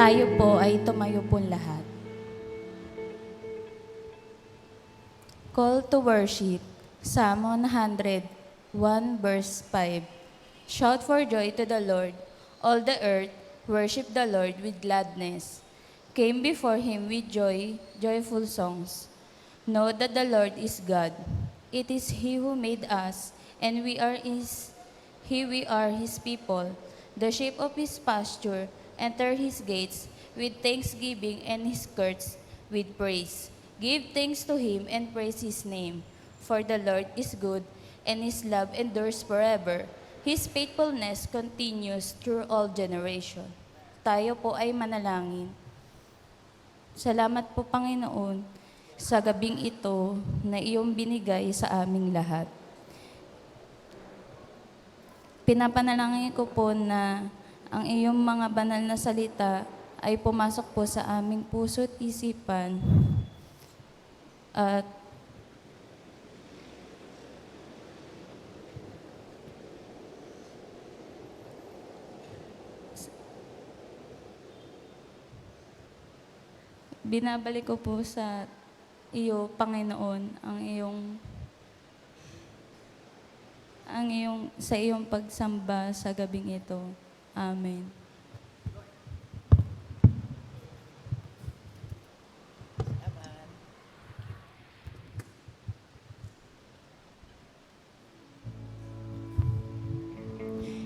Tayo po ay tumayo po lahat. Call to worship, Psalm 101 verse 5. Shout for joy to the Lord, all the earth, worship the Lord with gladness. Came before him with joyful songs. Know that the Lord is God. It is he who made us, and we are his people, the sheep of his pasture. Enter his gates with thanksgiving and his courts with praise. Give thanks to him and praise his name. For the Lord is good, and his love endures forever. His faithfulness continues through all generation. Tayo po ay manalangin. Salamat po, Panginoon, sa gabing ito na iyong binigay sa aming lahat. Pinapanalangin ko po na ang iyong mga banal na salita ay pumasok po sa aming puso at isipan at binabalik ko po sa iyo, Panginoon, sa iyong pagsamba sa gabing ito. Amen.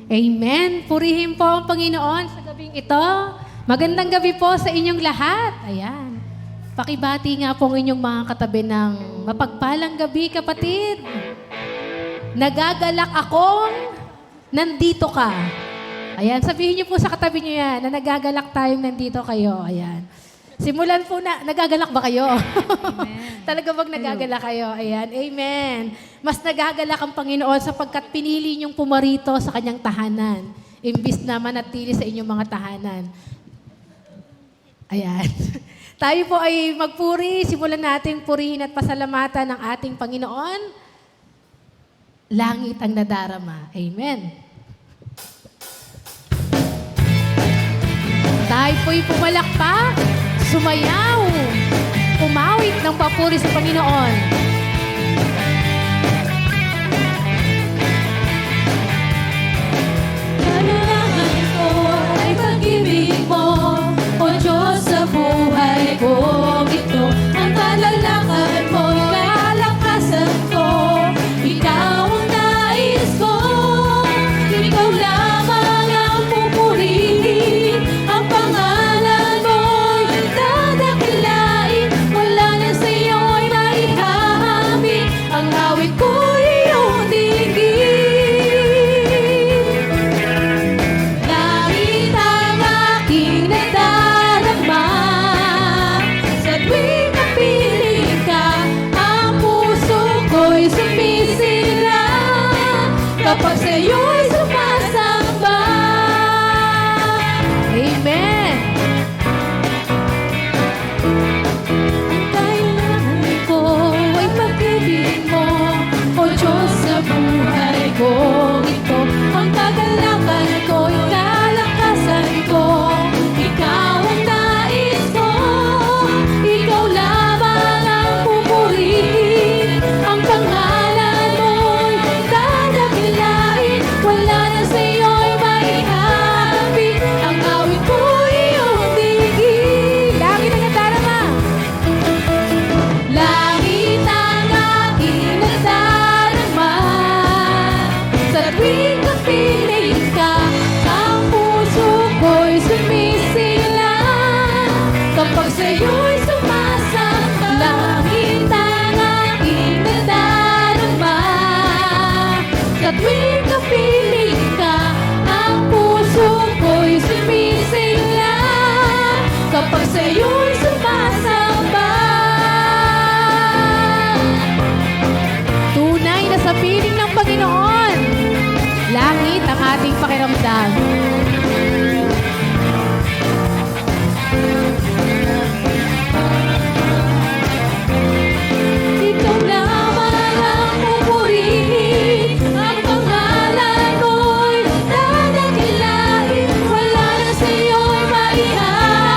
Amen. Purihin po ang Panginoon sa gabing ito. Magandang gabi po sa inyong lahat. Ayan. Pakibati nga po ang inyong mga katabi ng mapagpalang gabi, kapatid. Nagagalak akong nandito ka. Ayan, sabihin niyo po sa katabi niyo yan na nagagalak tayong nandito kayo. Ayan. Simulan po na, nagagalak ba kayo? Talaga bang nagagalak kayo? Ayan, amen. Mas nagagalak ang Panginoon sapagkat pinili niyong pumarito sa kanyang tahanan. Imbis na manatili sa inyong mga tahanan. Ayan. Tayo po ay magpuri. Simulan natin purihin at pasalamatan ng ating Panginoon. Langit ang nadarama. Amen. Tayo po'y pumalakpak, sumayaw, umawit ng papuri sa Panginoon. Kailangan ko ay pag-ibig mo, O Diyos sa buhay ko ito. Ang kalalakad mo, kalakasan ko, ikaw ang nais ko. Ikaw lamang ang pupurihin, ang pangalan mo'y dadakilain. Wala na sa'yo'y maihahamon, ang awit ko'y iyong digin. Langit ang aking nadarama, sa tuwing napiling ka, ang puso ko'y sumisilang, kapag sa'yo'y sumasamba. Amen. Kailangan ko ay pag-ibig mo, O Diyos sa buhay ko ito. Ang kagalakan ko'y kalakasan ko, ikaw ang nais ko. Ikaw lamang ang pupurihin, ang pangalan mo'y dadakilain. Wala na sa'yo'y maihahamon, ang awit ko'y iyong digin. Langit ang nadarama. Langit ang aking nadarama, sa tuwing napiling ka, ang puso ko'y sumisilang, kapag sa'yo'y sumasamba. Langit ang aking nadarama, sa tuwing napiling ka, ang puso ko'y sumisilang, kapag sa'yo'y sumasamba. Tunay na sa piling ng Panginoon. Langit ang ating pakiramdam. Ikaw lamang ang pupurihin, ang pangalan mo'y dadakilain. Wala na sa'yo'y maihahamon,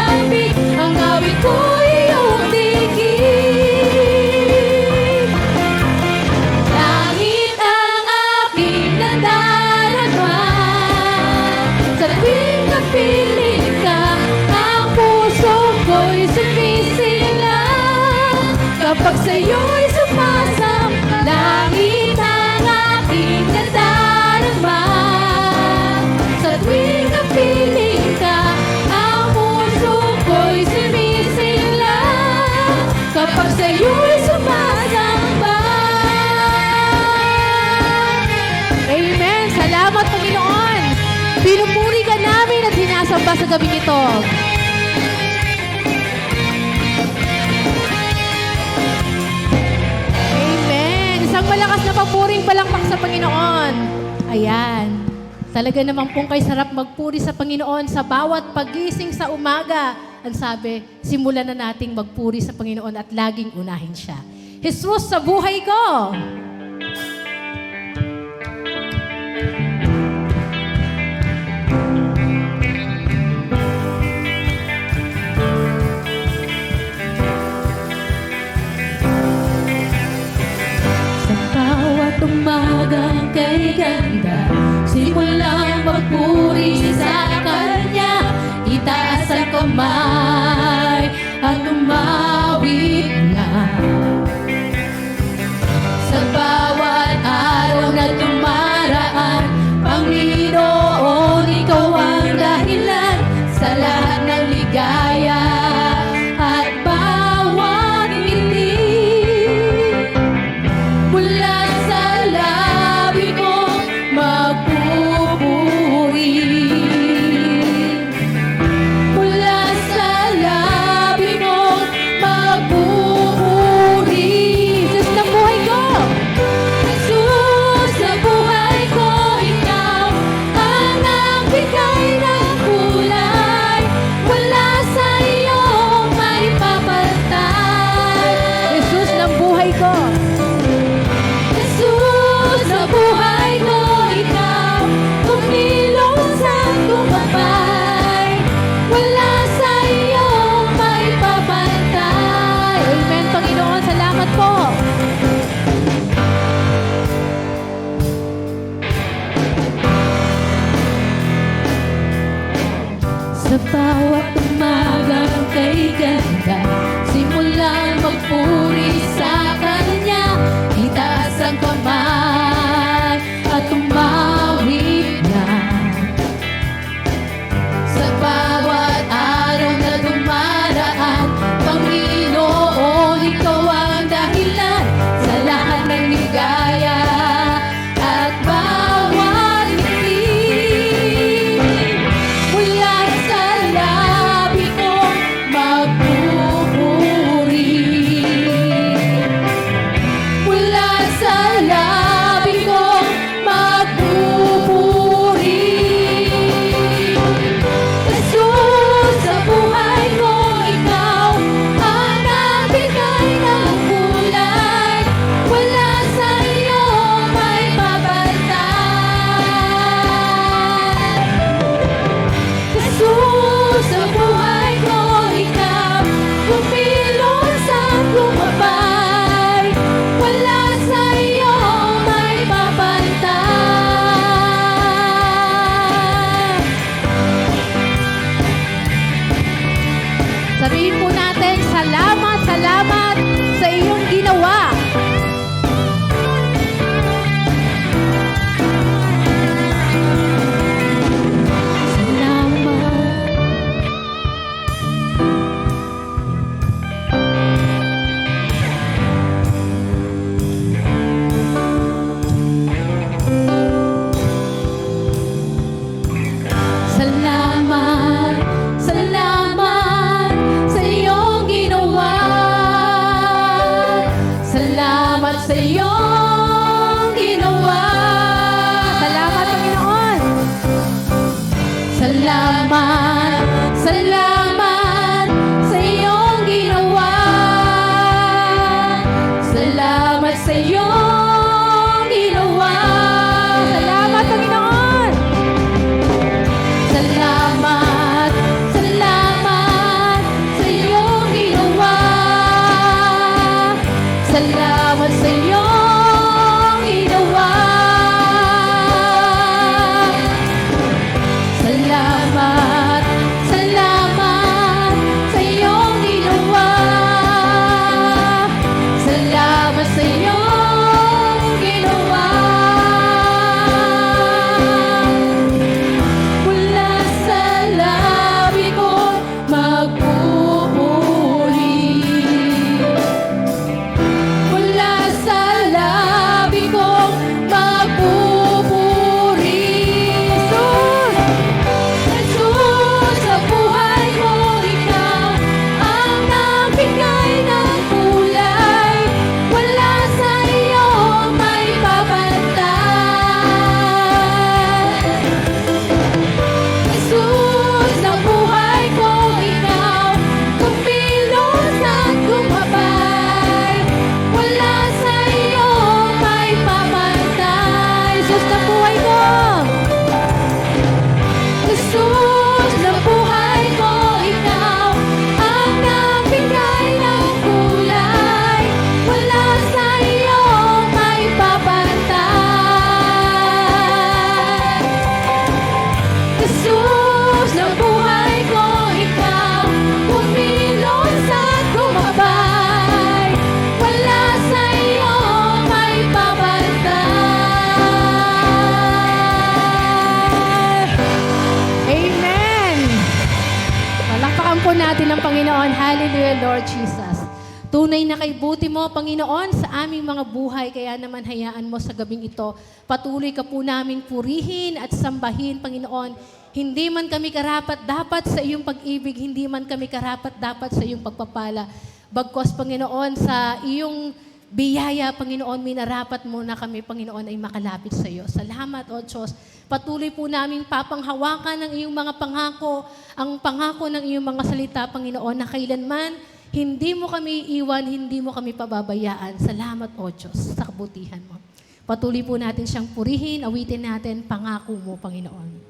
Pinupuri ka namin at sinasamba sa gabing ito. Amen. Isang malakas na papuring palakpak sa Panginoon. Ayan. Talaga naman pong kay sarap magpuri sa Panginoon sa bawat pagising sa umaga. Ang sabi, simulan na nating magpuri sa Panginoon at laging unahin siya. Jesus sa buhay ko! Sa bawat umagang kay ganda, simulang magpuri sa Kanya. Itaas ang kamay at umawit na. Sa bawat araw na tumaraan, Panginoon, Ikaw ang dahilan sa lahat ng ligaya at bawat ngiti. Mula sa labi ko magpupuri. Mula sa labi ko magpupuri. Jesus na buhay ko! Jesus, sa buhay ko, Ikaw ang nagbigay ng kulay. Wala sa iyo may papantay. Jesus ng buhay ko! ng Panginoon. Hallelujah, Lord Jesus. Tunay na kay buti mo, Panginoon, sa aming mga buhay. Kaya naman hayaan mo sa gabing ito, patuloy ka po naming purihin at sambahin, Panginoon. Hindi man kami karapat dapat sa iyong pag-ibig, hindi man kami karapat dapat sa iyong pagpapala. Bagkos, Panginoon, sa iyong biyaya, Panginoon, minarapat mo na kami, Panginoon, ay makalapit sa iyo. Salamat, O Diyos. Patuloy po namin papanghawakan ng iyong mga pangako, ang pangako ng iyong mga salita, Panginoon, na kailanman hindi mo kami iwan, hindi mo kami pababayaan. Salamat, O Diyos, sa kabutihan mo. Patuloy po natin siyang purihin, awitin natin, pangako mo, Panginoon.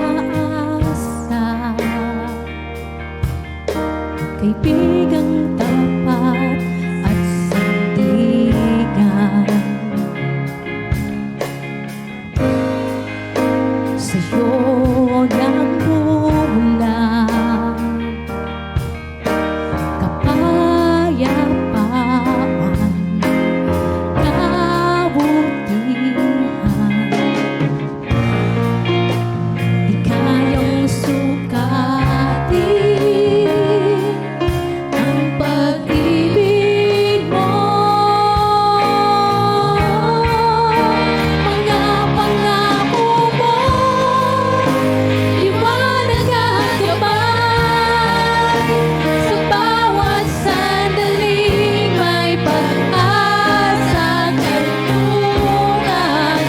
umaasa, kaibigang tapat at sandigan. Sa'yo nagmulan kapayapaan, kabutihan. Di kayang sukatin ang pag-ibig mo. Mga pangako mo, liwanag at gabay. Sa bawat sandaling may pag-asa at karunungan.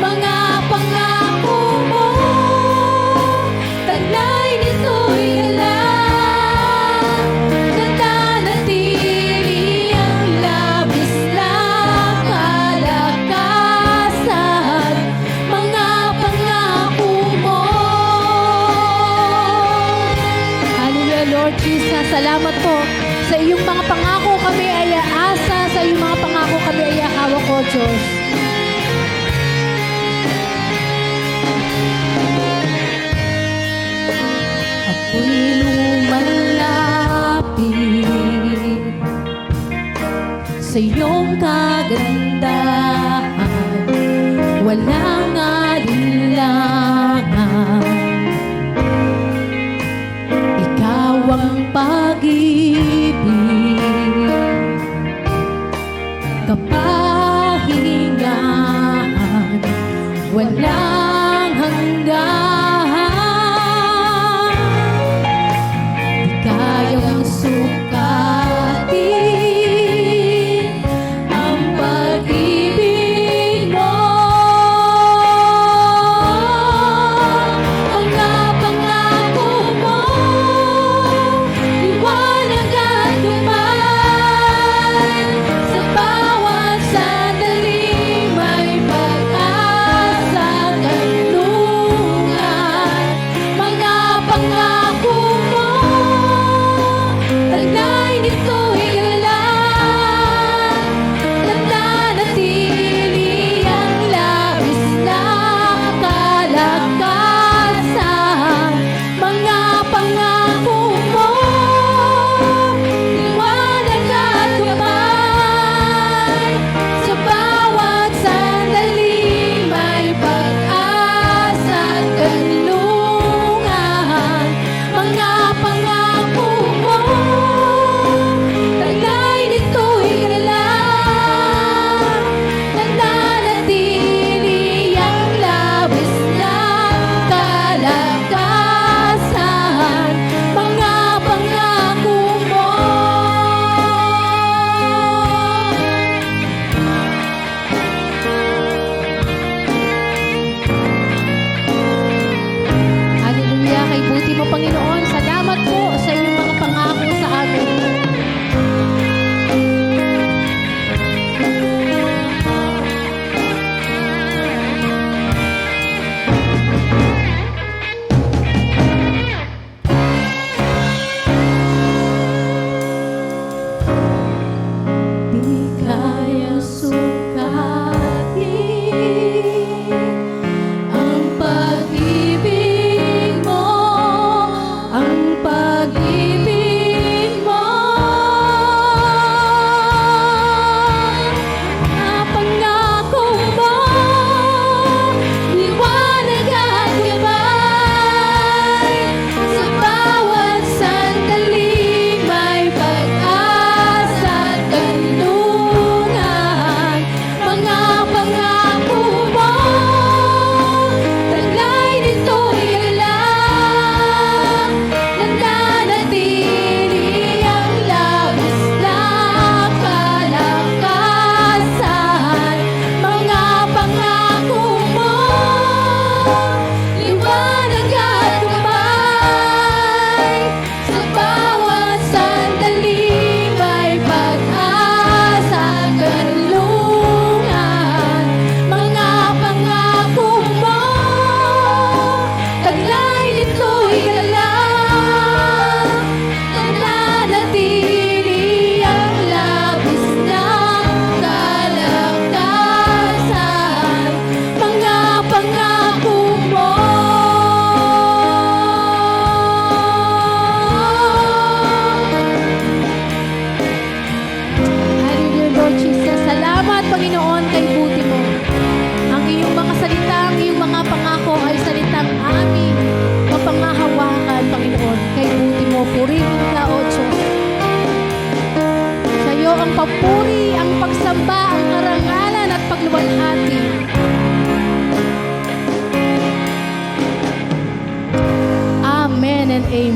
Mga pangako mo, taglay nito'y alam. Nananatili ang labis lang kalakasan. Mga pangako mo. Hallelujah, Lord Jesus. Salamat po. Sa iyong mga pangako kami ay aasa, sa iyong mga pangako kami ay hawak, O Diyos. Ako'y lumalapit sa iyong kagandahan, walang alinlangan. Ikaw ang pag-ibig, kapahingahan, walang hanggan. Di kayang sukatin ang pag-ibig mo.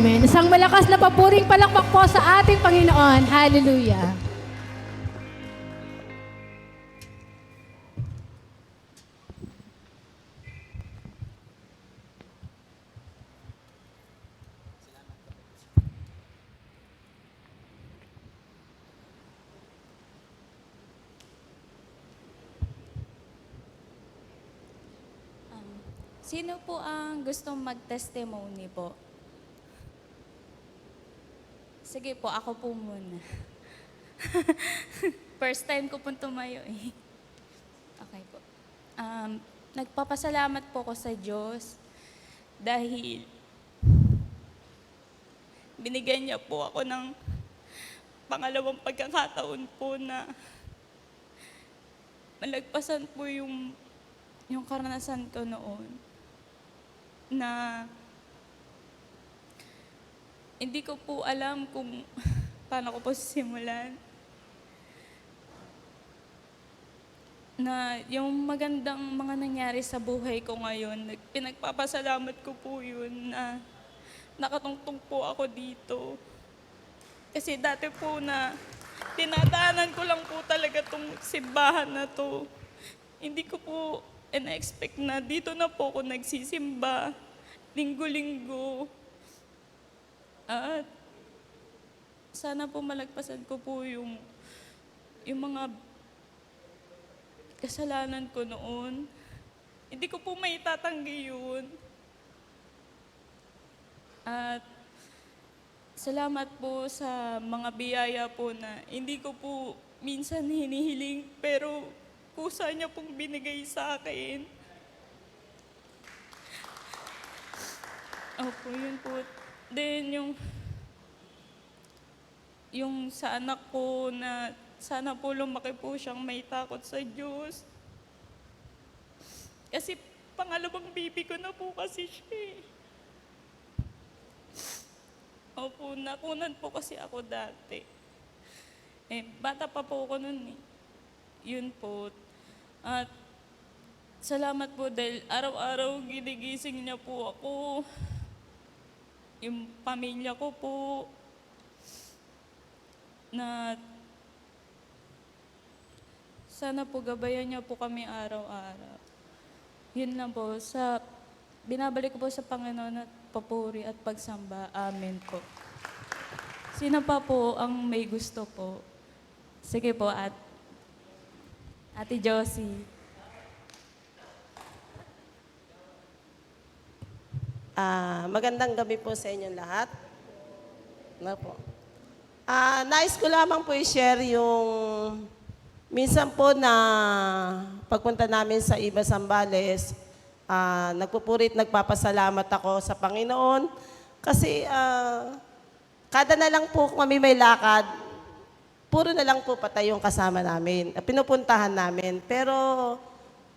Amen. Isang malakas na papuring palakpak po sa ating Panginoon. Hallelujah. Sino po ang gustong mag-testimony po? Sige po, ako po muna. First time ko po tumayo eh. Okay po. Nagpapasalamat po ko sa Diyos dahil binigyan niya po ako ng pangalawang pagkakataon po na malagpasan po yung karanasan ko noon na hindi ko po alam kung paano ko po simulan. Na yung magandang mga nangyari sa buhay ko ngayon, pinagpapasalamat ko po yun na nakatungtong po ako dito. Kasi dati po na tinadaanan ko lang po talaga tong simbahan na to. Hindi ko po na-expect na dito na po ako nagsisimba, linggo-linggo. At sana po malagpasan ko po yung mga kasalanan ko noon. Hindi ko po maitatanggi yun. At salamat po sa mga biyaya po na hindi ko po minsan hinihiling, pero kusa niya pong binigay sa akin. Opo, yun po. Then yung sa anak ko na sana po lumaki po siyang may takot sa Diyos. Kasi pangalawang baby ko na po kasi siya eh. Opo, nakunan po kasi ako dati. Bata pa po ako nun eh. Yun po. At salamat po dahil araw-araw ginigising niya po ako. Yung pamilya ko po. Na sana po gabayan niya po kami araw-araw. Yun lang po. Binabalik ko po sa Panginoon at papuri at pagsamba. Amen po. Sino pa po ang may gusto po? Sige po, Ate Josie. Magandang gabi po sa inyong lahat. Na po. Nais ko lamang po i-share yung minsan po na pagpunta namin sa Iba Zambales, nagpupurit, nagpapasalamat ako sa Panginoon kasi kada na lang po kami may lakad, puro na lang po patay yung kasama namin, pinupuntahan namin. Pero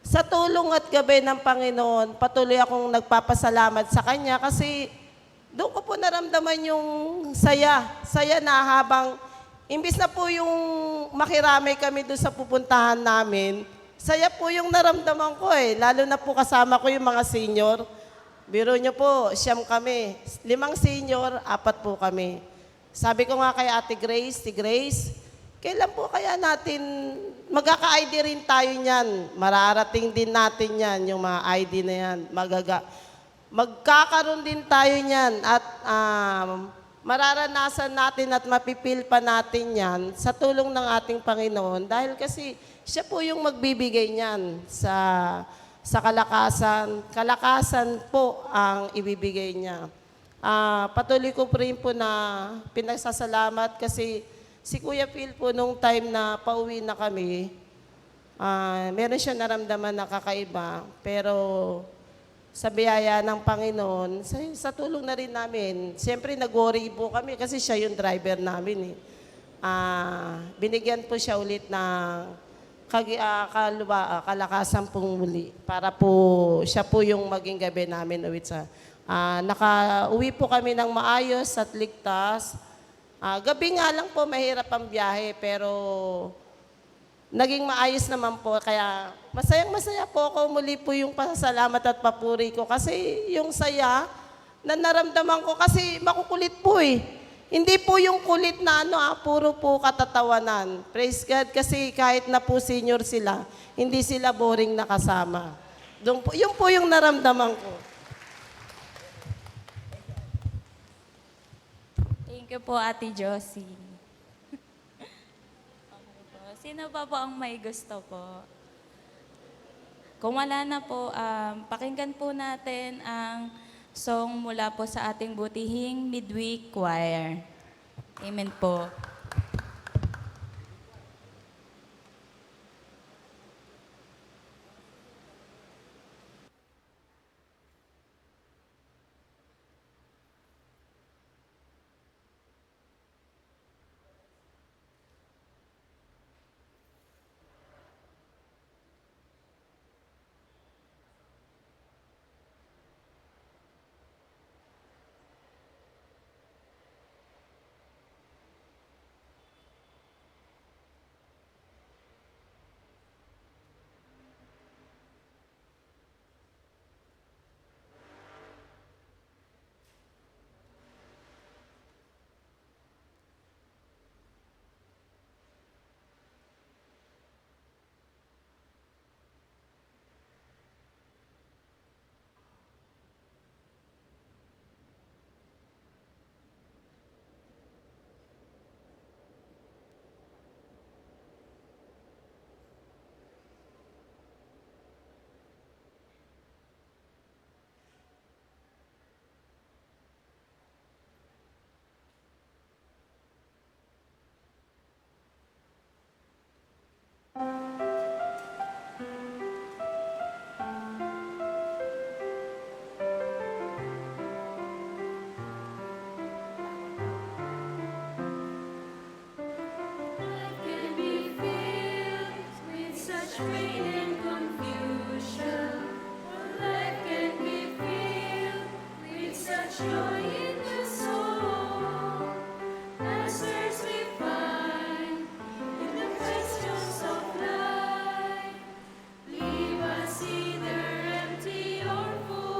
sa tulong at gabi ng Panginoon, patuloy akong nagpapasalamat sa Kanya kasi doon ko po naramdaman yung saya na habang imbis na po yung makiramay kami doon sa pupuntahan namin, saya po yung naramdaman ko eh. Lalo na po kasama ko yung mga senior. Biro nyo po, 9 kami. 5 senior, 4 po kami. Sabi ko nga kay Ate Grace, si Grace, kailan po kaya natin, magkaka-ID rin tayo niyan. Mararating din natin yan, yung mga ID na yan. Magkakaroon din tayo niyan at mararanasan natin at mapipil pa natin yan sa tulong ng ating Panginoon dahil kasi siya po yung magbibigay niyan sa kalakasan. Kalakasan po ang ibibigay niya. Patuloy ko rin po na pinagsasalamat kasi si Kuya Phil po nung time na pauwi na kami, meron siya naramdaman na kakaiba pero sa biyaya ng Panginoon, sa tulong na rin namin. Siyempre, nag-worry po kami kasi siya yung driver namin. Binigyan po siya ulit ng kalakasan pong muli para po siya po yung maging gabi namin ulit sa... Naka-uwi po kami ng maayos at ligtas. Gabi nga lang po, mahirap ang biyahe, pero naging maayos naman po. Kaya masayang-masaya po ako. Muli po yung pasasalamat at papuri ko. Kasi yung saya na naramdaman ko kasi makukulit po eh. Hindi po yung kulit na puro po katatawanan. Praise God kasi kahit na po senior sila, hindi sila boring na kasama. Yun po yung naramdaman ko. Thank you po, Ate Josie. Okay po. Sino pa po ang may gusto po? Kung wala na po, pakinggan po natin ang song mula po sa ating butihing midweek choir. Amen po. Can be filled with such pain and confusion. Life can be filled with such joy in the soul. Answers we find in the questions of life. Leave us either empty or full.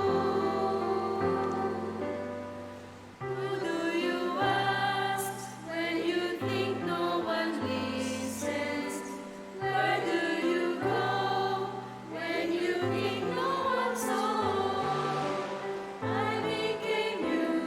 Who do you ask when you think no one listens? Where do you go when you think no one saw? I became you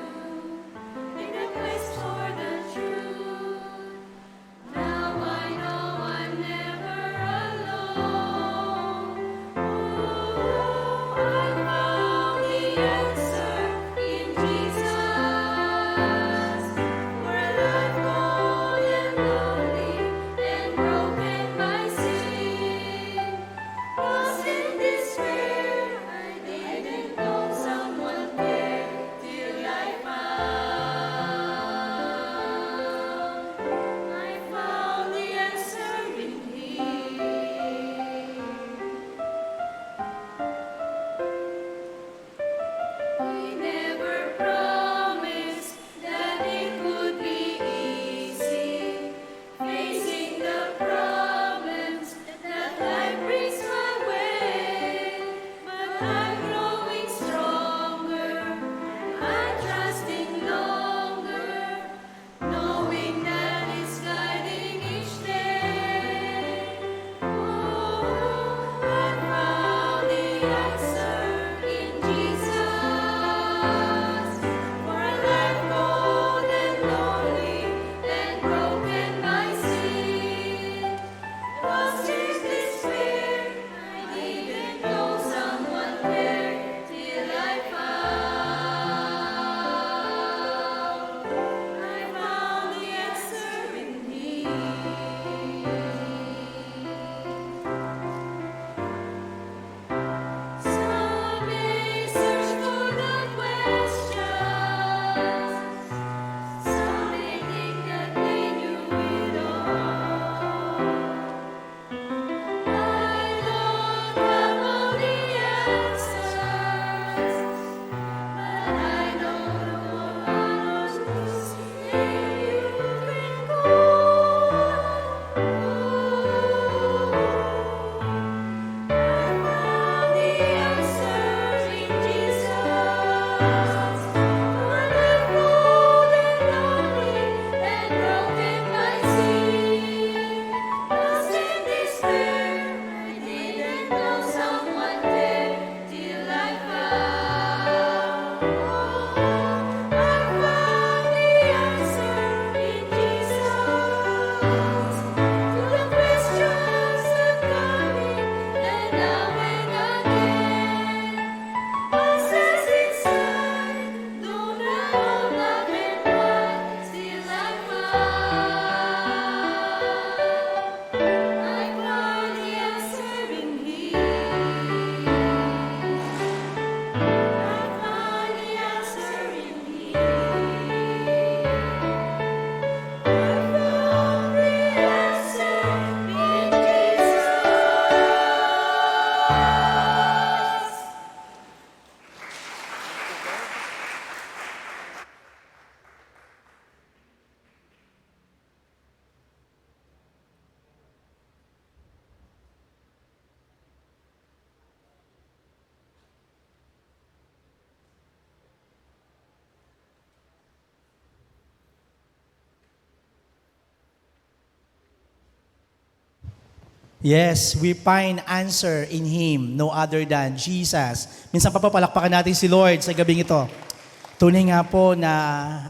Yes, we find answer in Him, no other than Jesus. Minsan papapalakpakan natin si Lord sa gabing ito. Tunay nga po na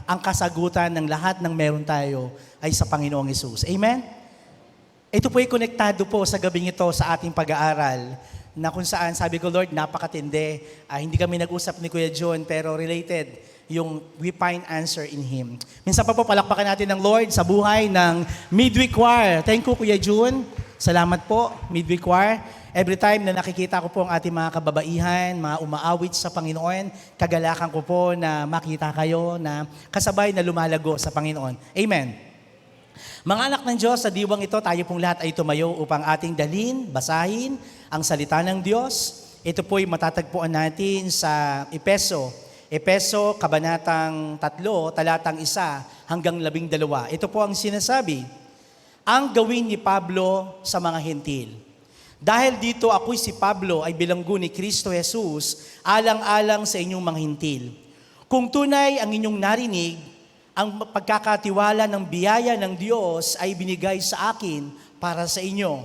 ang kasagutan ng lahat ng meron tayo ay sa Panginoong Hesus. Amen? Ito po ay konektado po sa gabing ito sa ating pag-aaral na kung saan sabi ko, Lord, napakatindi. Hindi kami nag-usap ni Kuya John pero related yung we find answer in Him. Minsan pa po palakpakan natin ng Lord sa buhay ng Midweek Choir. Thank you, Kuya June. Salamat po, Midweek Choir. Every time na nakikita ko po ang ating mga kababaihan, mga umaawit sa Panginoon, kagalakan ko po na makita kayo na kasabay na lumalago sa Panginoon. Amen. Mga anak ng Diyos, sa diwang ito, tayo pong lahat ay tumayo upang ating dalhin, basahin ang salita ng Diyos. Ito po'y matatagpuan natin sa Efeso, Kabanatang 3, talatang 1 hanggang 12. Ito po ang sinasabi, ang gawin ni Pablo sa mga hentil. Dahil dito ako'y si Pablo ay bilanggo ni Kristo Jesus, alang-alang sa inyong mga hentil. Kung tunay ang inyong narinig, ang pagkakatiwala ng biyaya ng Diyos ay binigay sa akin para sa inyo.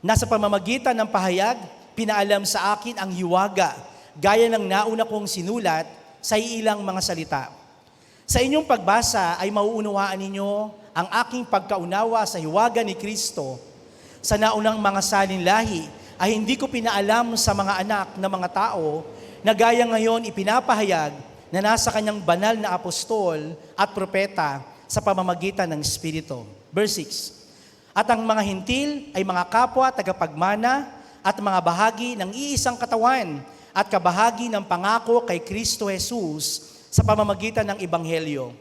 Nasa pamamagitan ng pahayag, pinaalam sa akin ang hiwaga, gaya ng nauna kong sinulat sa ilang mga salita. Sa inyong pagbasa ay mauunawaan ninyo ang aking pagkaunawa sa hiwaga ni Kristo. Sa naunang mga salinlahi ay hindi ko pinaalam sa mga anak na mga tao na gaya ngayon ipinapahayag na nasa kanyang banal na apostol at propeta sa pamamagitan ng Espiritu. Verse 6. At ang mga hintil ay mga kapwa tagapagmana at mga bahagi ng iisang katawan at kabahagi ng pangako kay Kristo Jesus sa pamamagitan ng Ebanghelyo.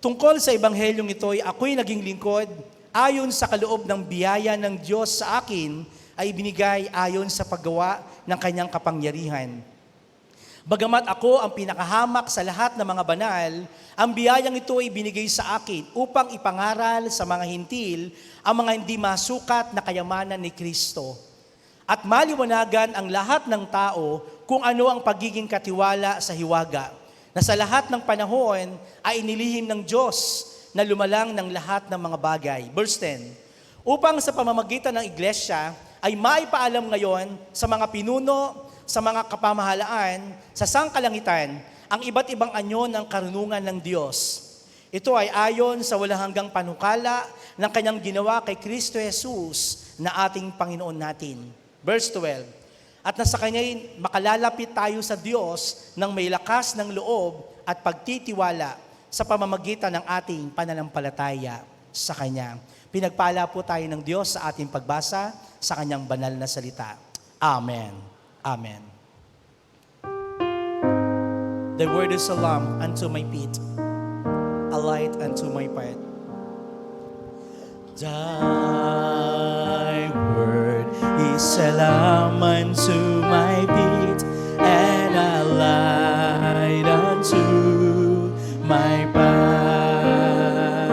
Tungkol sa Ebanghelyong ito ay ako'y naging lingkod ayon sa kaloob ng biyaya ng Diyos sa akin ay binigay ayon sa paggawa ng kanyang kapangyarihan. Bagamat ako ang pinakahamak sa lahat ng mga banal, ang biyayang ito ay binigay sa akin upang ipangaral sa mga hintil ang mga hindi masukat na kayamanan ni Kristo. At maliwanagan ang lahat ng tao kung ano ang pagiging katiwala sa hiwaga, na sa lahat ng panahon ay inilihim ng Diyos na lumalang ng lahat ng mga bagay. Verse 10. Upang sa pamamagitan ng iglesia ay maipaalam ngayon sa mga pinuno, sa mga kapamahalaan, sa sangkalangitan, ang iba't ibang anyo ng karunungan ng Diyos. Ito ay ayon sa walang hanggang panukala ng kanyang ginawa kay Kristo Jesus na ating Panginoon natin. Verse 12. At nasa kanya'y makalalapit tayo sa Diyos ng may lakas ng loob at pagtitiwala sa pamamagitan ng ating pananampalataya sa Kanya. Pinagpala po tayo ng Diyos sa ating pagbasa sa Kanyang banal na salita. Amen. Amen. The word is a lamp unto my feet, a light unto my path. Thy word is a lamp unto my feet, and a light unto my path.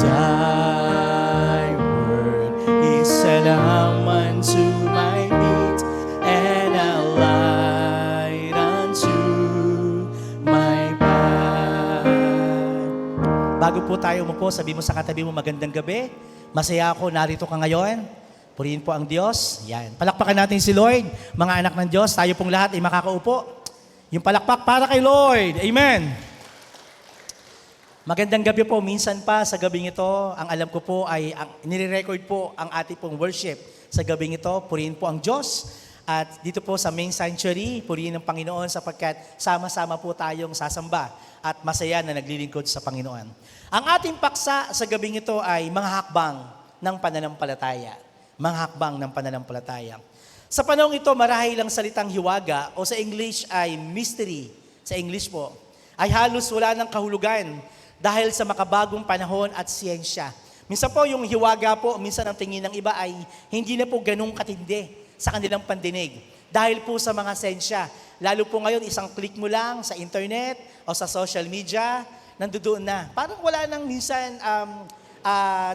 Thy word is a lamp unto my feet, and a light unto my path. Bago po tayo umupo, sabi mo sa katabi mo, magandang gabi. Masaya ako, narito ka ngayon. Purihin po ang Diyos. Yan. Palakpakan natin si Lord. Mga anak ng Diyos, tayo pong lahat ay makakaupo. Yung palakpak para kay Lord. Amen. Magandang gabi po. Minsan pa sa gabing ito, ang alam ko po ay nire-record po ang ating pong worship sa gabing ito. Purihin po ang Diyos. At dito po sa main sanctuary, purihin ang Panginoon sapagkat sama-sama po tayong sasamba at masaya na naglilingkod sa Panginoon. Ang ating paksa sa gabing ito ay mga hakbang ng pananampalataya. Mga hakbang ng pananampalataya. Sa panahong ito, marahil ang salitang hiwaga o sa English ay mystery, sa English po, ay halos wala ng kahulugan dahil sa makabagong panahon at siyensya. Minsan po yung hiwaga po, minsan ang tingin ng iba ay hindi na po ganung katindi sa kanilang pandinig. Dahil po sa mga siyensya, lalo po ngayon isang click mo lang sa internet o sa social media, nandoon na. Parang wala nang minsan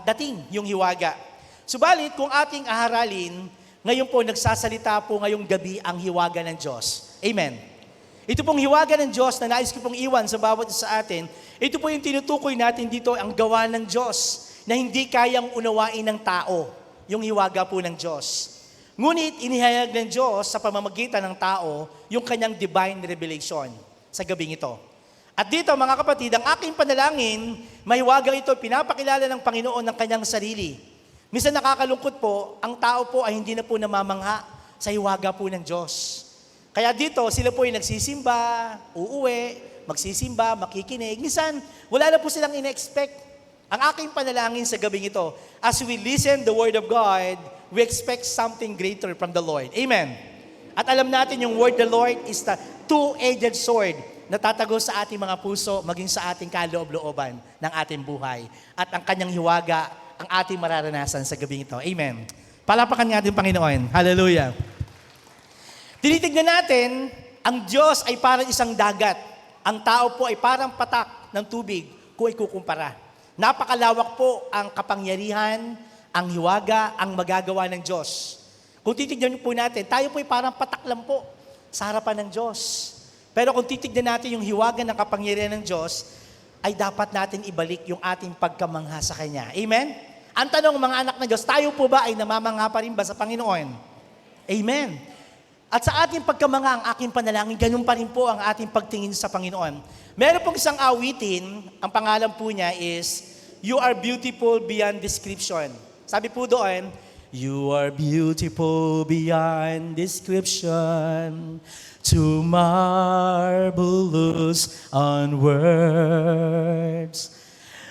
dating yung hiwaga. Subalit kung ating aharalin, ngayon po, nagsasalita po ngayong gabi ang hiwaga ng Diyos. Amen. Ito pong hiwaga ng Diyos na nais ko pong iwan sa bawat sa atin, ito po yung tinutukoy natin dito, ang gawa ng Diyos. na hindi kayang unawain ng tao, yung hiwaga po ng Diyos. Ngunit inihayag ng Diyos sa pamamagitan ng tao yung kanyang divine revelation sa gabing ito. At dito mga kapatid, ang aking panalangin, mahiwagang ito, pinapakilala ng Panginoon ng kanyang sarili. Minsan nakakalungkot po, ang tao po ay hindi na po namamangha sa hiwaga po ng Diyos. Kaya dito, sila po ay nagsisimba, uuwi, magsisimba, makikinig. Minsan, wala na po silang ina-expect. Ang aking panalangin sa gabing ito, as we listen the Word of God, we expect something greater from the Lord. Amen. At alam natin yung Word of the Lord is the two-edged sword na tatago sa ating mga puso, maging sa ating kaloob-looban ng ating buhay. At ang kanyang hiwaga, ang ating mararanasan sa gabing ito. Amen. Palapakan nga ating Panginoon. Hallelujah. Tinitignan natin, ang Diyos ay parang isang dagat. Ang tao po ay parang patak ng tubig kung ikukumpara. Napakalawak po ang kapangyarihan, ang hiwaga, ang magagawa ng Diyos. Kung titignan po natin, tayo po ay parang patak lang po sa harapan ng Diyos. Pero kung titignan natin yung hiwaga ng kapangyarihan ng Diyos, ay dapat natin ibalik yung ating pagkamangha sa Kanya. Amen? Ang tanong mga anak ng Diyos, tayo po ba ay namamangha pa rin ba sa Panginoon? Amen. At sa ating pagkamangha, ang aking panalangin, ganun pa rin po ang ating pagtingin sa Panginoon. Meron pong isang awitin, ang pangalan po niya is, You are beautiful beyond description. Sabi po doon, You are beautiful beyond description, too marvelous on words,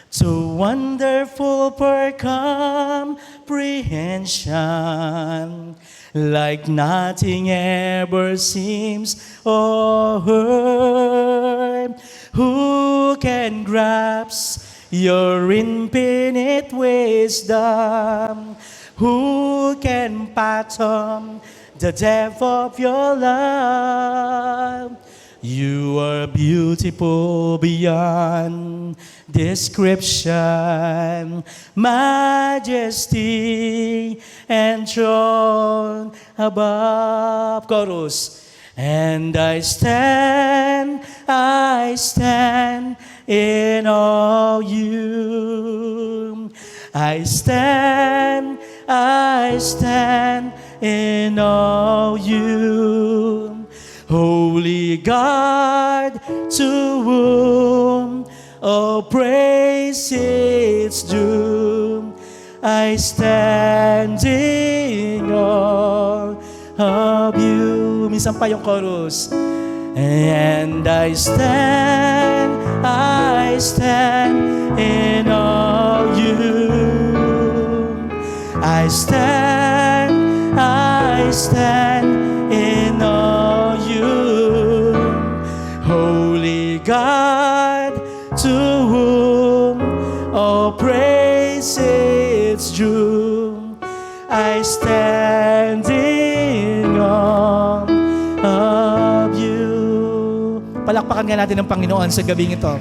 too wonderful for comprehension, like nothing ever seems or heard. Who can grasp your infinite wisdom? Who can fathom the depth of your love? You are beautiful beyond description, majesty and throne above. Chorus. And I stand in awe of you. I stand in awe of you. Holy God, to whom all praise is due, I stand in awe of you. Minsan pa yung chorus. And I stand in awe of you. I stand in awe of you. Holy God, to whom all praise is due, I stand in awe of you. Palakpakan nga natin ang Panginoon sa gabing ito.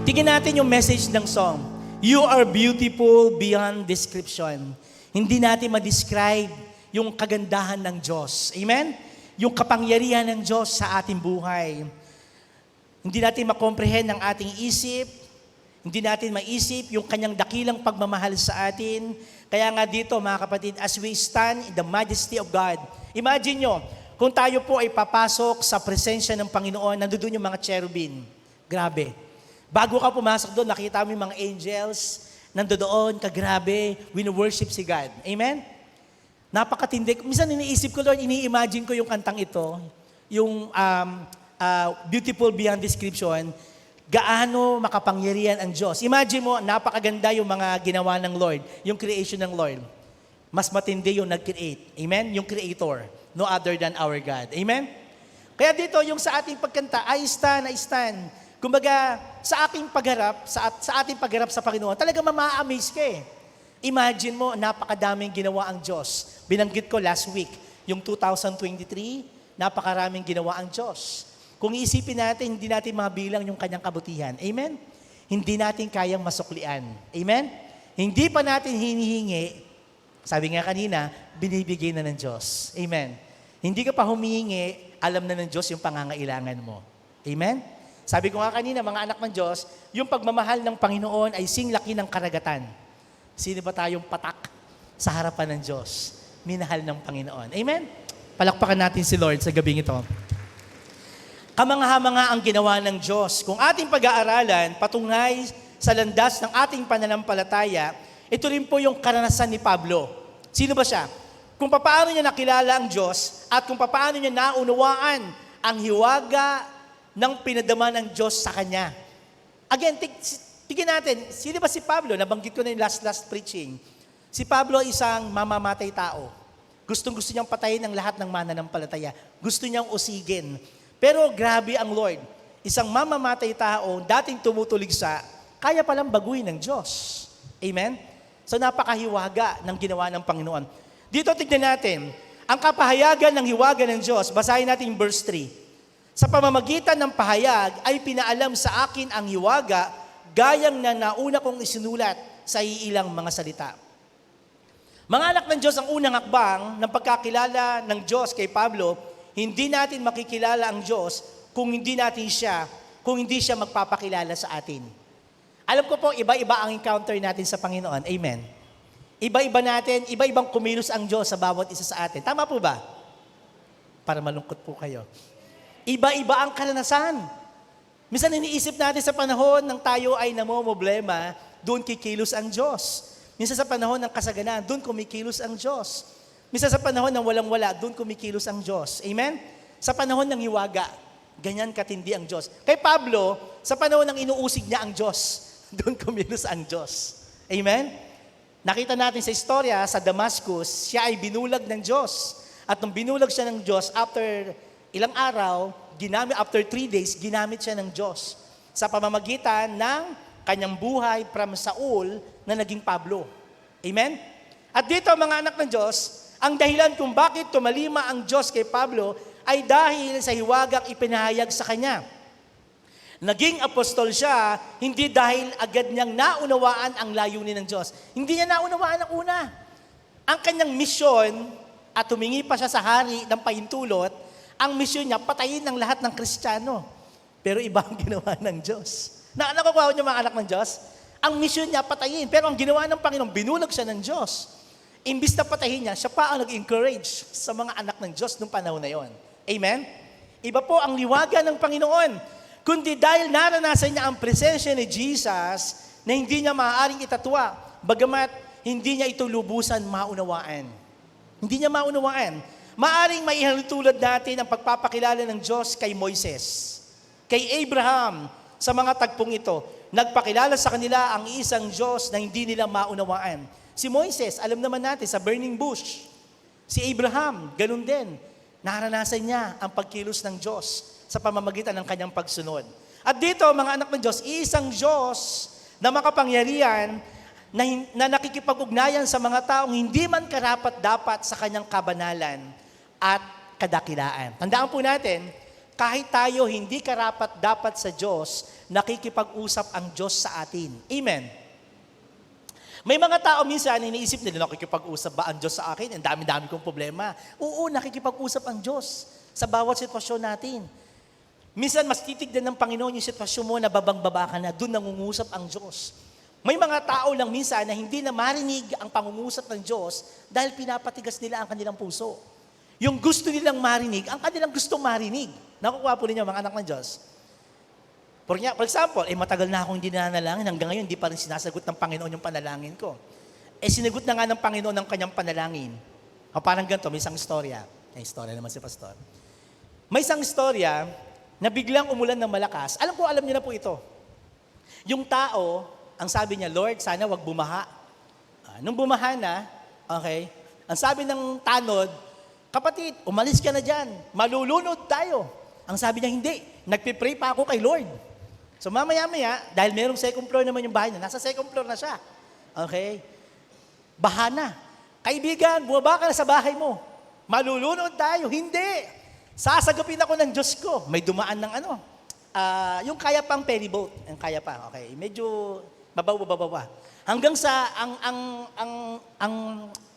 Tingnan natin yung message ng song. You are beautiful beyond description. Hindi natin ma-describe yung kagandahan ng Diyos. Amen? Yung kapangyarihan ng Diyos sa ating buhay. Hindi natin makomprehend ng ating isip. Hindi natin maisip yung kanyang dakilang pagmamahal sa atin. Kaya nga dito, mga kapatid, as we stand in the majesty of God, imagine nyo, kung tayo po ay papasok sa presensya ng Panginoon, nandoon yung mga cherubim. Grabe. Bago ka pumasok doon, nakita mo yung mga angels, nandoon, kagrabe, wino-worship si God. Amen? Napakatindi. Minsan iniisip ko, Lord, ini-imagine ko yung kantang ito, yung beautiful beyond description, gaano makapangyarihan ang Diyos. Imagine mo, napakaganda yung mga ginawa ng Lord, yung creation ng Lord. Mas matindi yung nag-create. Amen? Yung creator. No other than our God. Amen? Kaya dito, yung sa ating pagkanta, I stand. Kumbaga, sa ating pagharap, sa ating pagharap sa Panginoon, talaga ma-amaze ka eh. Imagine mo, napakadaming ginawa ang Diyos. Binanggit ko last week, yung 2023, napakaraming ginawa ang Diyos. Kung iisipin natin, hindi natin mabilang yung kanyang kabutihan. Amen? Hindi natin kayang masuklian. Amen? Hindi pa natin hinihingi, sabi nga kanina, binibigay na ng Diyos. Amen? Hindi ka pa humihingi, alam na ng Diyos yung pangangailangan mo. Amen? Sabi ko nga kanina, mga anak ng Diyos, yung pagmamahal ng Panginoon ay singlaki ng karagatan. Sino ba tayong patak sa harapan ng Diyos? Minahal ng Panginoon. Amen? Palakpakan natin si Lord sa gabing ito. Kamangha-mangha ang ginawa ng Diyos. Kung ating pag-aaralan, patungay sa landas ng ating pananampalataya, ito rin po yung karanasan ni Pablo. Sino ba siya? Kung paano niya nakilala ang Diyos at kung paano niya naunawaan ang hiwaga ng pinadama ng Diyos sa kanya. Again, tignan natin, sino ba si Pablo? Nabanggit ko na yung last preaching. Si Pablo ay isang mamamatay tao. Gustong-gusto niyang patayin ang lahat ng mananampalataya. Gusto niyang usigin. Pero grabe ang Lord. Isang mamamatay tao, dating tumutuligsa, kaya palang baguhin ng Diyos. Amen? So napakahiwaga ng ginawa ng Panginoon. Dito tignan natin, ang kapahayagan ng hiwaga ng Diyos, basahin natin yung verse 3. Sa pamamagitan ng pahayag ay pinaalam sa akin ang hiwaga, gayang na nauna kong isinulat sa iilang mga salita. Mga anak ng Diyos, ang unang hakbang ng pagkakilala ng Diyos kay Pablo, hindi natin makikilala ang Diyos kung hindi siya magpapakilala sa atin. Alam ko po, iba-iba ang encounter natin sa Panginoon. Amen. Iba-iba natin, iba-ibang kumilos ang Diyos sa bawat isa sa atin. Tama po ba? Para malungkot po kayo. Iba-iba ang karanasan. Minsan iniisip natin sa panahon ng tayo ay namomroblema, doon kikilos ang Diyos. Minsan sa panahon ng kasaganaan, doon kumikilos ang Diyos. Minsan sa panahon ng walang-wala, doon kumikilos ang Diyos. Amen? Sa panahon ng hiwaga, ganyan katindi ang Diyos. Kay Pablo, sa panahon ng inuusig niya ang Diyos, doon kumilos ang Diyos. Amen? Nakita natin sa istorya, sa Damascus, siya ay binulag ng Diyos. At nung binulag siya ng Diyos, after ilang araw, after 3 days, ginamit siya ng Diyos sa pamamagitan ng kanyang buhay from Saul na naging Pablo. Amen? At dito, mga anak ng Diyos, ang dahilan kung bakit tumalima ang Diyos kay Pablo ay dahil sa hiwagang ipinahayag sa kanya. Naging apostol siya, hindi dahil agad niyang naunawaan ang layunin ng Diyos. Hindi niya naunawaan ang una. Ang kanyang misyon, at humingi pa siya sa hari ng pahintulot, ang misyon niya, patayin ng lahat ng Kristiyano. Pero iba ang ginawa ng Diyos. Nakukuha niyo mga anak ng Diyos? Ang misyon niya, patayin. Pero ang ginawa ng Panginoon, binulag siya ng Diyos. Imbis na patayin niya, siya pa ang nag-encourage sa mga anak ng Diyos noong panahon na yon. Amen? Iba po ang liwaga ng Panginoon. Kundi dahil naranasan niya ang presensya ni Jesus na hindi niya maaaring itatwa, bagamat hindi niya ito lubusan maunawaan. Hindi niya maunawaan. Maaring maihalintulad natin ang pagpapakilala ng Diyos kay Moises, kay Abraham, sa mga tagpong ito. Nagpakilala sa kanila ang isang Diyos na hindi nila maunawaan. Si Moises, alam naman natin, sa burning bush. Si Abraham, ganun din. Naranasan niya ang pagkilos ng Diyos sa pamamagitan ng kanyang pagsunod. At dito, mga anak ng Diyos, isang Diyos na makapangyarihan na nakikipag-ugnayan sa mga taong hindi man karapat-dapat sa kanyang kabanalan at kadakilaan. Tandaan po natin, kahit tayo hindi karapat-dapat sa Diyos, nakikipag-usap ang Diyos sa atin. Amen. May mga tao minsan, iniisip nila, nakikipag-usap ba ang Diyos sa akin? Ang dami-dami kong problema. Oo, nakikipag-usap ang Diyos sa bawat sitwasyon natin. Minsan, mas titignan ng Panginoon yung sitwasyon mo na babang-baba ka na, doon nangungusap ang Diyos. May mga tao lang minsan na hindi na marinig ang pangungusap ng Diyos dahil pinapatigas nila ang kanilang puso. Yung gusto nilang marinig, ang kanilang gustong marinig. Nakukuha po ninyo, mga anak ng Diyos. For example, matagal na akong hindi nanalangin, hanggang ngayon hindi pa rin sinasagot ng Panginoon yung panalangin ko. Sinagot na nga ng Panginoon ang kanyang panalangin. O parang ganito, may isang istorya. May istorya naman si Pastor. May isang istorya na biglang umulan ng malakas. Alam niyo na po ito. Yung tao, ang sabi niya, Lord, sana wag bumaha. Nung bumaha na, okay, ang sabi ng tanod, kapatid, umalis ka na dyan. Malulunod tayo. Ang sabi niya, hindi. Nagpipray pa ako kay Lord. So mamaya-maya, dahil merong second floor naman yung bahay niya, nasa second floor na siya. Okay? Baha na. Kaibigan, bumaba ka na sa bahay mo. Malulunod tayo. Hindi. Sasagapin ako ng Diyos ko. May dumaan ng yung kaya pang ferryboat. Yung kaya pa, okay. Medyo babaw. Hanggang sa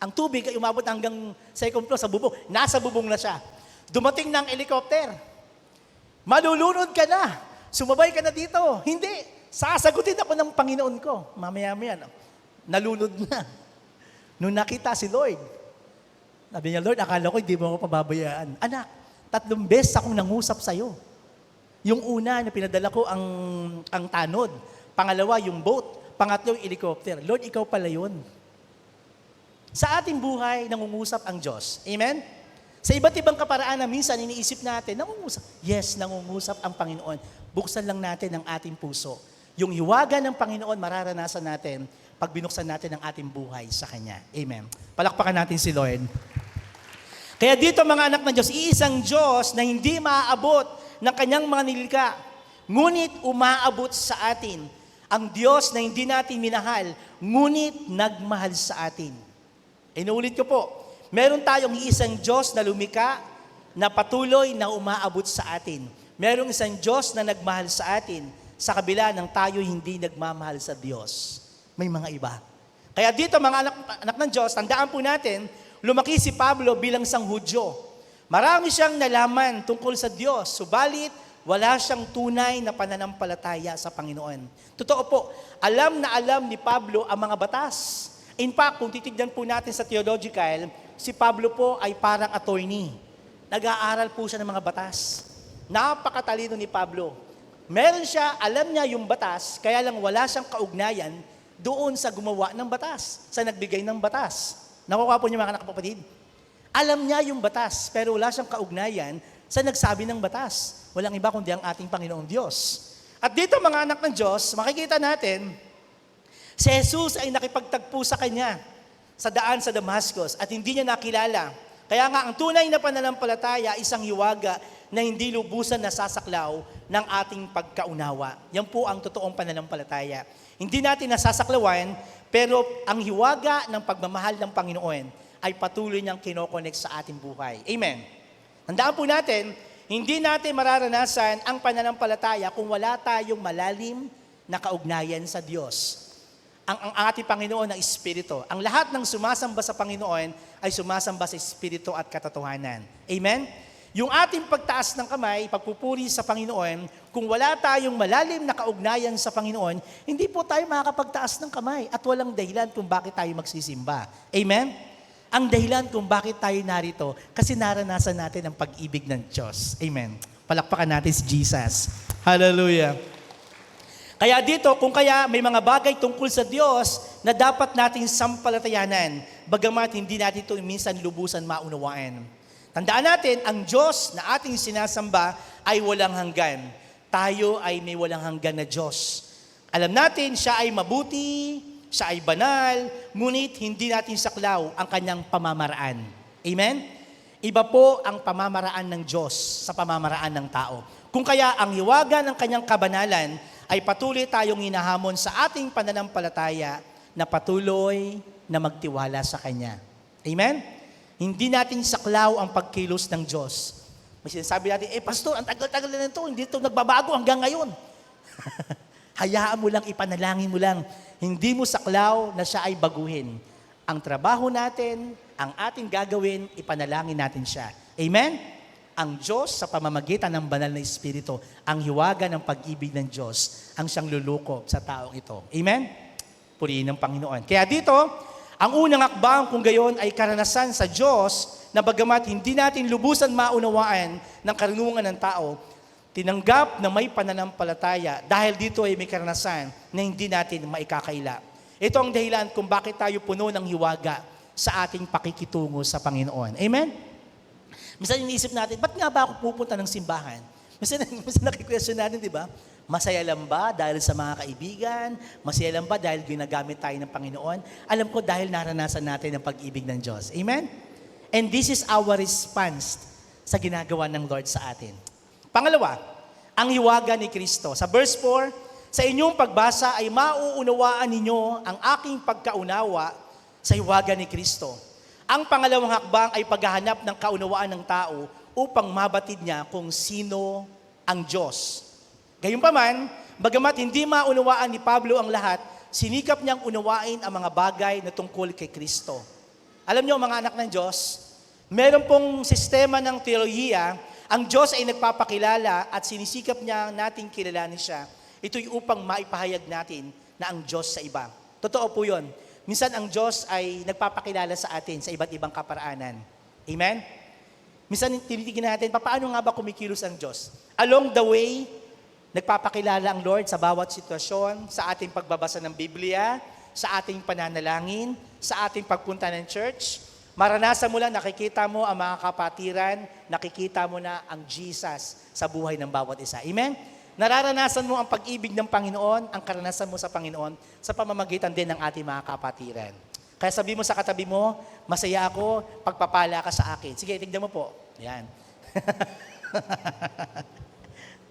ang tubig ay umabot hanggang second floor sa bubong. Nasa bubong na siya. Dumating ng helicopter. Malulunod ka na. Sumabay ka na dito. Hindi. Sasagutin ako ng Panginoon ko. Mamaya-maya, nalunod na. Nung nakita si Lord, sabi niya, Lord, akala ko hindi mo ako pababayaan. Anak, 3 beses akong nangusap sa'yo. Yung una na pinadala ko ang tanod. Pangalawa, yung boat. Pangatlo, yung helicopter. Lord, ikaw pala yun. Sa ating buhay, nangungusap ang Diyos. Amen? Sa iba't ibang kaparaan na minsan iniisip natin, nangungusap. Yes, nangungusap ang Panginoon. Buksan lang natin ang ating puso. Yung hiwaga ng Panginoon, mararanasan natin pag binuksan natin ang ating buhay sa Kanya. Amen. Palakpakan natin si Lord. Kaya dito mga anak ng Diyos, iisang Diyos na hindi maaabot ng Kanyang mga nilikha, ngunit umaabot sa atin. Ang Diyos na hindi natin minahal, ngunit nagmahal sa atin. Inuulit ko po, meron tayong isang Diyos na lumikha, na patuloy na umaabot sa atin. Merong isang Diyos na nagmahal sa atin, sa kabila ng tayo hindi nagmamahal sa Diyos. May mga iba. Kaya dito mga anak ng Diyos, tandaan po natin, lumaki si Pablo bilang isang Hudyo. Marami siyang nalaman tungkol sa Diyos, subalit wala siyang tunay na pananampalataya sa Panginoon. Totoo po, alam na alam ni Pablo ang mga batas. In fact, kung titignan po natin sa theological, si Pablo po ay parang attorney. Nag-aaral po siya ng mga batas. Napakatalino ni Pablo. Meron siya, alam niya yung batas, kaya lang wala siyang kaugnayan doon sa gumawa ng batas, sa nagbigay ng batas. Nakukuha po niyo mga anak kapatid? Alam niya yung batas, pero wala siyang kaugnayan sa nagsabi ng batas. Walang iba kundi ang ating Panginoong Diyos. At dito mga anak ng Diyos, makikita natin, si Jesus ay nakipagtagpo sa Kanya sa daan sa Damascus at hindi niya nakilala. Kaya nga ang tunay na pananampalataya, isang hiwaga na hindi lubusan nasasaklaw ng ating pagkaunawa. Yan po ang totoong pananampalataya. Hindi natin nasasaklawan, pero ang hiwaga ng pagmamahal ng Panginoon ay patuloy niyang kinokonek sa ating buhay. Amen. Tandaan po natin, hindi natin mararanasan ang pananampalataya kung wala tayong malalim na kaugnayan sa Diyos. Ang ating Panginoon na Espiritu. Ang lahat ng sumasamba sa Panginoon ay sumasamba sa Espiritu at katotohanan. Amen? Yung ating pagtaas ng kamay, pagpupuri sa Panginoon, kung wala tayong malalim na kaugnayan sa Panginoon, hindi po tayo makakapagtaas ng kamay at walang dahilan kung bakit tayo magsisimba. Amen? Ang dahilan kung bakit tayo narito, kasi naranasan natin ang pag-ibig ng Diyos. Amen? Palakpakan natin si Jesus. Hallelujah. Kaya dito, kung kaya may mga bagay tungkol sa Diyos na dapat nating sampalatayanan, bagamat hindi natin ito minsan lubusan maunawaan. Tandaan natin, ang Diyos na ating sinasamba ay walang hanggan. Tayo ay may walang hanggan na Diyos. Alam natin, siya ay mabuti, siya ay banal, ngunit hindi natin saklaw ang kanyang pamamaraan. Amen? Iba po ang pamamaraan ng Diyos sa pamamaraan ng tao. Kung kaya ang hiwaga ng kanyang kabanalan ay patuloy tayong hinahamon sa ating pananampalataya na patuloy na magtiwala sa Kanya. Amen? Hindi natin saklaw ang pagkilos ng Diyos. May sinasabi natin, Pastor, ang tagal-tagal na ito, hindi ito nagbabago hanggang ngayon. Hayaan mo lang, ipanalangin mo lang. Hindi mo saklaw na siya ay baguhin. Ang trabaho natin, ang ating gagawin, ipanalangin natin siya. Amen? Ang Diyos sa pamamagitan ng banal na Espiritu, ang hiwaga ng pag-ibig ng Diyos, ang siyang lulukob sa taong ito. Amen? Purihin ng Panginoon. Kaya dito, ang unang hakbang kung gayon ay karanasan sa Diyos na bagamat hindi natin lubusan maunawaan ng karunungan ng tao, tinanggap na may pananampalataya dahil dito ay may karanasan na hindi natin maikakaila. Ito ang dahilan kung bakit tayo puno ng hiwaga sa ating pakikitungo sa Panginoon. Amen? Minsan iniisip natin, ba't nga ba ako pupunta ng simbahan? Minsan nakikwestiyon natin, di ba? Masaya lang ba dahil sa mga kaibigan? Masaya lang ba dahil ginagamit tayo ng Panginoon? Alam ko dahil naranasan natin ang pag-ibig ng Diyos. Amen? And this is our response sa ginagawa ng Lord sa atin. Pangalawa, ang hiwaga ni Kristo. Sa verse 4, sa inyong pagbasa ay mauunawaan ninyo ang aking pagkaunawa sa hiwaga ni Kristo. Ang pangalawang hakbang ay paghahanap ng kaunawaan ng tao upang mabatid niya kung sino ang Diyos. Gayunpaman, bagamat hindi maunawaan ni Pablo ang lahat, sinikap niyang unawain ang mga bagay na tungkol kay Kristo. Alam niyo mga anak ng Diyos, meron pong sistema ng teolohiya Ang Diyos ay nagpapakilala at sinisikap niya nating kilalanin siya. Ito'y upang maipahayag natin na ang Diyos sa iba. Totoo po yun. Minsan ang Diyos ay nagpapakilala sa atin sa iba't ibang kaparaanan. Amen? Minsan tinitingnan natin, paano nga ba kumikilos ang Diyos? Along the way, nagpapakilala ang Lord sa bawat sitwasyon, sa ating pagbabasa ng Biblia, sa ating pananalangin, sa ating pagpunta ng church. Maranasan mo lang, nakikita mo ang mga kapatiran, nakikita mo na ang Jesus sa buhay ng bawat isa. Amen? Nararanasan mo ang pag-ibig ng Panginoon, ang karanasan mo sa Panginoon, sa pamamagitan din ng ating mga kapatiran. Kaya sabi mo sa katabi mo, masaya ako, pagpapala ka sa akin. Sige, tignan mo po. Yan.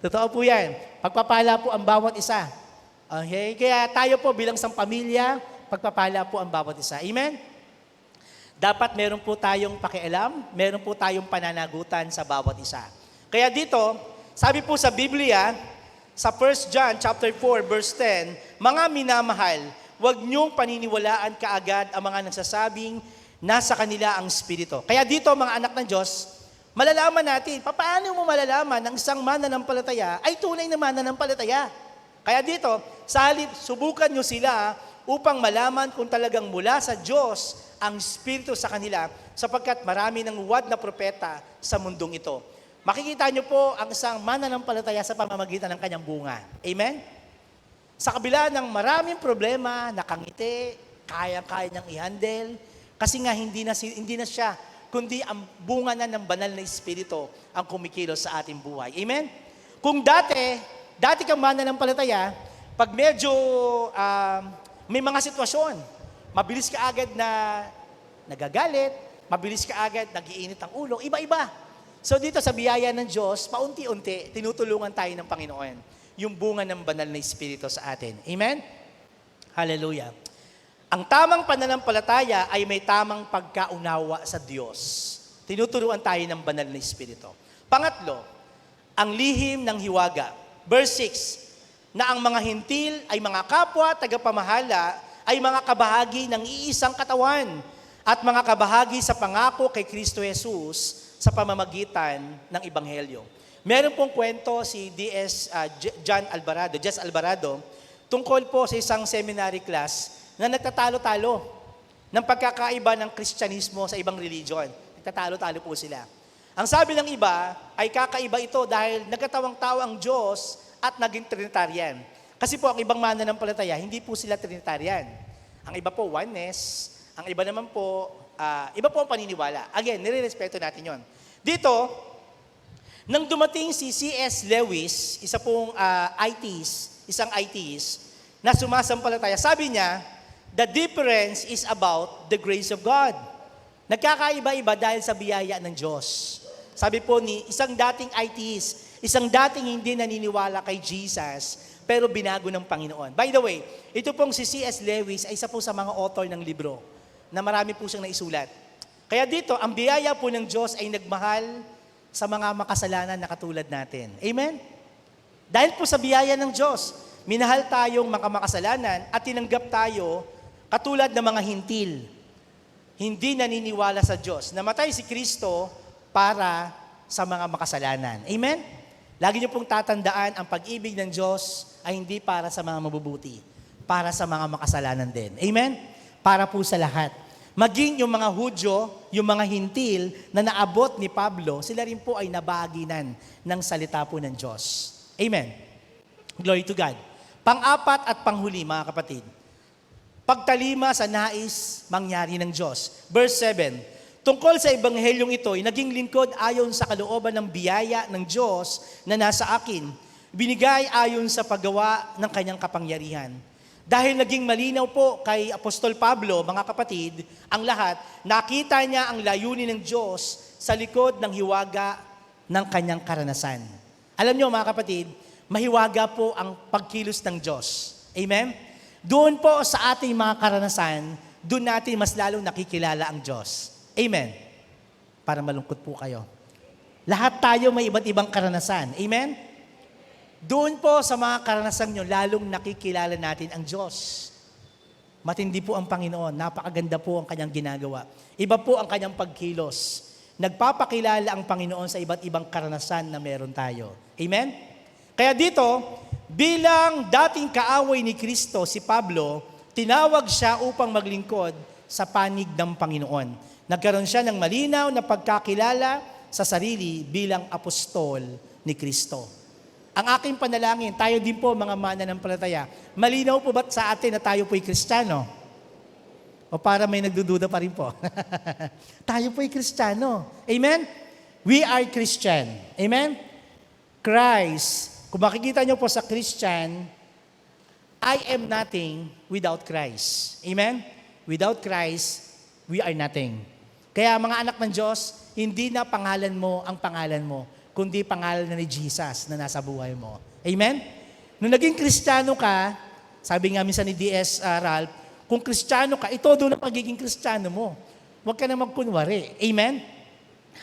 Totoo po yan. Pagpapala po ang bawat isa. Okay? Kaya tayo po bilang isang pamilya, pagpapala po ang bawat isa. Amen? Dapat meron po tayong pakialam, meron po tayong pananagutan sa bawat isa. Kaya dito, sabi po sa Biblia, sa 1 John chapter 4 verse 10, mga minamahal, huwag niyong paniniwalaan kaagad ang mga nagsasabing nasa kanila ang Espiritu. Kaya dito mga anak ng Diyos, malalaman natin, paano mo malalaman ng isang mananampalataya ay tunay na mananampalataya? Kaya dito, sa halip, subukan nyo sila upang malaman kung talagang mula sa Diyos ang Espiritu sa kanila sapagkat marami ng huwad na propeta sa mundong ito. Makikita nyo po ang isang mananampalataya sa pamamagitan ng kanyang bunga. Amen? Sa kabila ng maraming problema, nakangiti, kaya-kaya niyang i-handle, kasi nga hindi na siya, kundi ang bunga na ng banal na Espiritu ang kumikilos sa ating buhay. Amen? Kung dati kang mananampalataya, pag medyo may mga sitwasyon, mabilis ka agad na nagagalit, mabilis ka agad nag-iinit ang ulo, iba-iba. So dito sa biyaya ng Diyos, paunti-unti, tinutulungan tayo ng Panginoon yung bunga ng banal na Espiritu sa atin. Amen? Hallelujah. Ang tamang pananampalataya ay may tamang pagkaunawa sa Diyos. Tinuturuan tayo ng banal na Espiritu. Pangatlo, ang lihim ng hiwaga. Verse 6, na ang mga hintil ay mga kapwa, tagapamahala, ay mga kabahagi ng iisang katawan at mga kabahagi sa pangako kay Kristo Jesus sa pamamagitan ng Ebanghelyo. Meron pong kwento si Jess Alvarado, tungkol po sa isang seminary class na nagtatalo-talo ng pagkakaiba ng Kristyanismo sa ibang religion. Nagtatalo-talo po sila. Ang sabi ng iba ay kakaiba ito dahil nagkatawang-tawa ang Diyos at naging Trinitarian. Kasi po ang ibang mananampalataya, hindi po sila Trinitarian. Ang iba po oneness, ang iba naman po, iba po ang paniniwala. Again, nire-respeto natin yon. Dito, nang dumating si C.S. Lewis, isang atheist, na sumasampalataya, sabi niya, the difference is about the grace of God. Nagkakaiba-iba dahil sa biyaya ng Diyos. Sabi po ni isang dating atheist, isang dating hindi naniniwala kay Jesus, pero binago ng Panginoon. By the way, ito pong si C.S. Lewis ay isa po sa mga author ng libro na marami po siyang naisulat. Kaya dito, ang biyaya po ng Diyos ay nagmahal sa mga makasalanan na katulad natin. Amen? Dahil po sa biyaya ng Diyos, minahal tayong mga makasalanan at tinanggap tayo katulad ng mga hintil. Hindi naniniwala sa Diyos. Namatay si Kristo para sa mga makasalanan. Amen? Lagi niyo pong tatandaan, ang pag-ibig ng Diyos ay hindi para sa mga mabubuti, para sa mga makasalanan din. Amen? Para po sa lahat. Maging yung mga Hudyo, yung mga hintil na naabot ni Pablo, sila rin po ay nabaginan ng salita po ng Diyos. Amen? Glory to God. Pang-apat at panghuli, mga kapatid. Pagtalima sa nais mangyari ng Diyos. Verse 7, tungkol sa ebanghelyong ito, ay naging lingkod ayon sa kalooban ng biyaya ng Diyos na nasa akin, binigay ayon sa paggawa ng kanyang kapangyarihan. Dahil naging malinaw po kay Apostol Pablo, mga kapatid, ang lahat, nakita niya ang layunin ng Diyos sa likod ng hiwaga ng kanyang karanasan. Alam niyo mga kapatid, mahiwaga po ang pagkilos ng Diyos. Amen? Doon po sa ating mga karanasan, doon natin mas lalong nakikilala ang Diyos. Amen? Para malungkot po kayo. Lahat tayo may iba't ibang karanasan. Amen? Doon po sa mga karanasan nyo, lalong nakikilala natin ang Diyos. Matindi po ang Panginoon. Napakaganda po ang kanyang ginagawa. Iba po ang kanyang pagkilos. nagpapakilala ang Panginoon sa iba't ibang karanasan na meron tayo. Amen? Kaya dito, bilang dating kaaway ni Kristo, si Pablo, tinawag siya upang maglingkod sa panig ng Panginoon. Nagkaroon siya ng malinaw na pagkakilala sa sarili bilang apostol ni Kristo. Ang aking panalangin, tayo din po mga mananampalataya, malinaw po ba sa atin na tayo po'y Kristiyano? O para may nagdududa pa rin po? Tayo po'y Kristiyano. Amen? We are Christian. Amen? Christ, kung makikita nyo po sa Christian, I am nothing without Christ. Amen? Without Christ, we are nothing. Kaya mga anak ng Diyos, hindi na pangalan mo ang pangalan mo, kundi pangalan na ni Jesus na nasa buhay mo. Amen? Nung naging Kristiyano ka, sabi nga minsan ni D.S. Ralph, kung Kristiyano ka, ito doon ang pagiging Kristiyano mo. Huwag ka na magkunwari. Amen?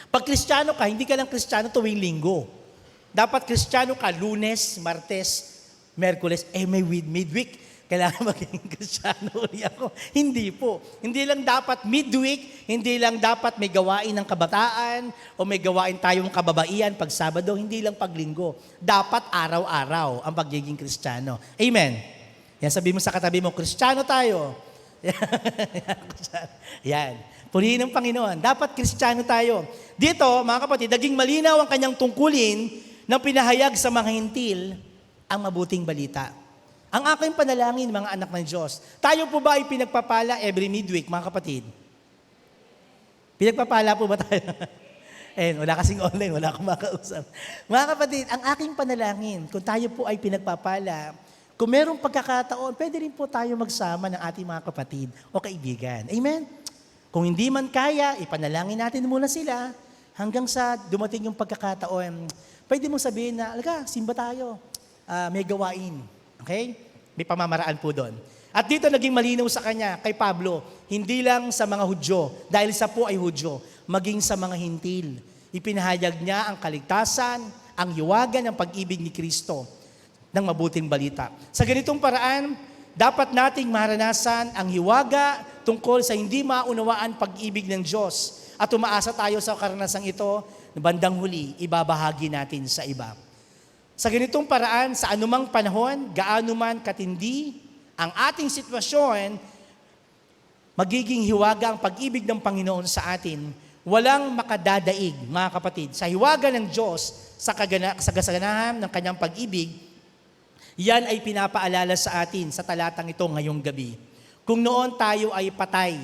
Pag Kristiyano ka, hindi ka lang Kristiyano tuwing linggo. Dapat Kristiyano ka Lunes, Martes, Merkules, may midweek. Kailangan maging Kristiyano uli ako. Hindi po. Hindi lang dapat midweek, hindi lang dapat may gawain ng kabataan o may gawain tayong kababaihan pag Sabado, hindi lang paglinggo. Dapat araw-araw ang pagiging Kristiyano. Amen. Yan, sabi mo sa katabi mo, Kristiyano tayo. Yan. Purihin ng Panginoon. Dapat Kristiyano tayo. Dito, mga kapatid, naging malinaw ang kanyang tungkulin na pinahayag sa mga hintil ang mabuting balita. Ang aking panalangin, mga anak ng Diyos, tayo po ba ay pinagpapala every midweek, mga kapatid? Pinagpapala po ba tayo? Wala kasing online, wala akong makausap. Mga kapatid, ang aking panalangin, kung tayo po ay pinagpapala, kung merong pagkakataon, pwede rin po tayo magsama ng ating mga kapatid o kaibigan. Amen? Kung hindi man kaya, ipanalangin natin muna sila hanggang sa dumating yung pagkakataon. Pwede mong sabihin na, alaga, simba tayo. May gawain. Okay? May pamamaraan po doon. At dito naging malinaw sa kanya, kay Pablo, hindi lang sa mga Hudyo, dahil sa po ay Hudyo, maging sa mga hintil. Ipinahayag niya ang kaligtasan, ang hiwaga ng pag-ibig ni Kristo ng mabuting balita. Sa ganitong paraan, dapat nating maranasan ang hiwaga tungkol sa hindi maunawaan pag-ibig ng Diyos at umaasa tayo sa karanasang ito na bandang huli, ibabahagi natin sa iba. Sa ganitong paraan, sa anumang panahon, gaano man katindi ang ating sitwasyon, magiging hiwaga ang pag-ibig ng Panginoon sa atin. Walang makadadaig, mga kapatid. Sa hiwaga ng Diyos, sa kasaganahan ng kanyang pag-ibig, yan ay pinapaalala sa atin sa talatang ito ngayong gabi. Kung noon tayo ay patay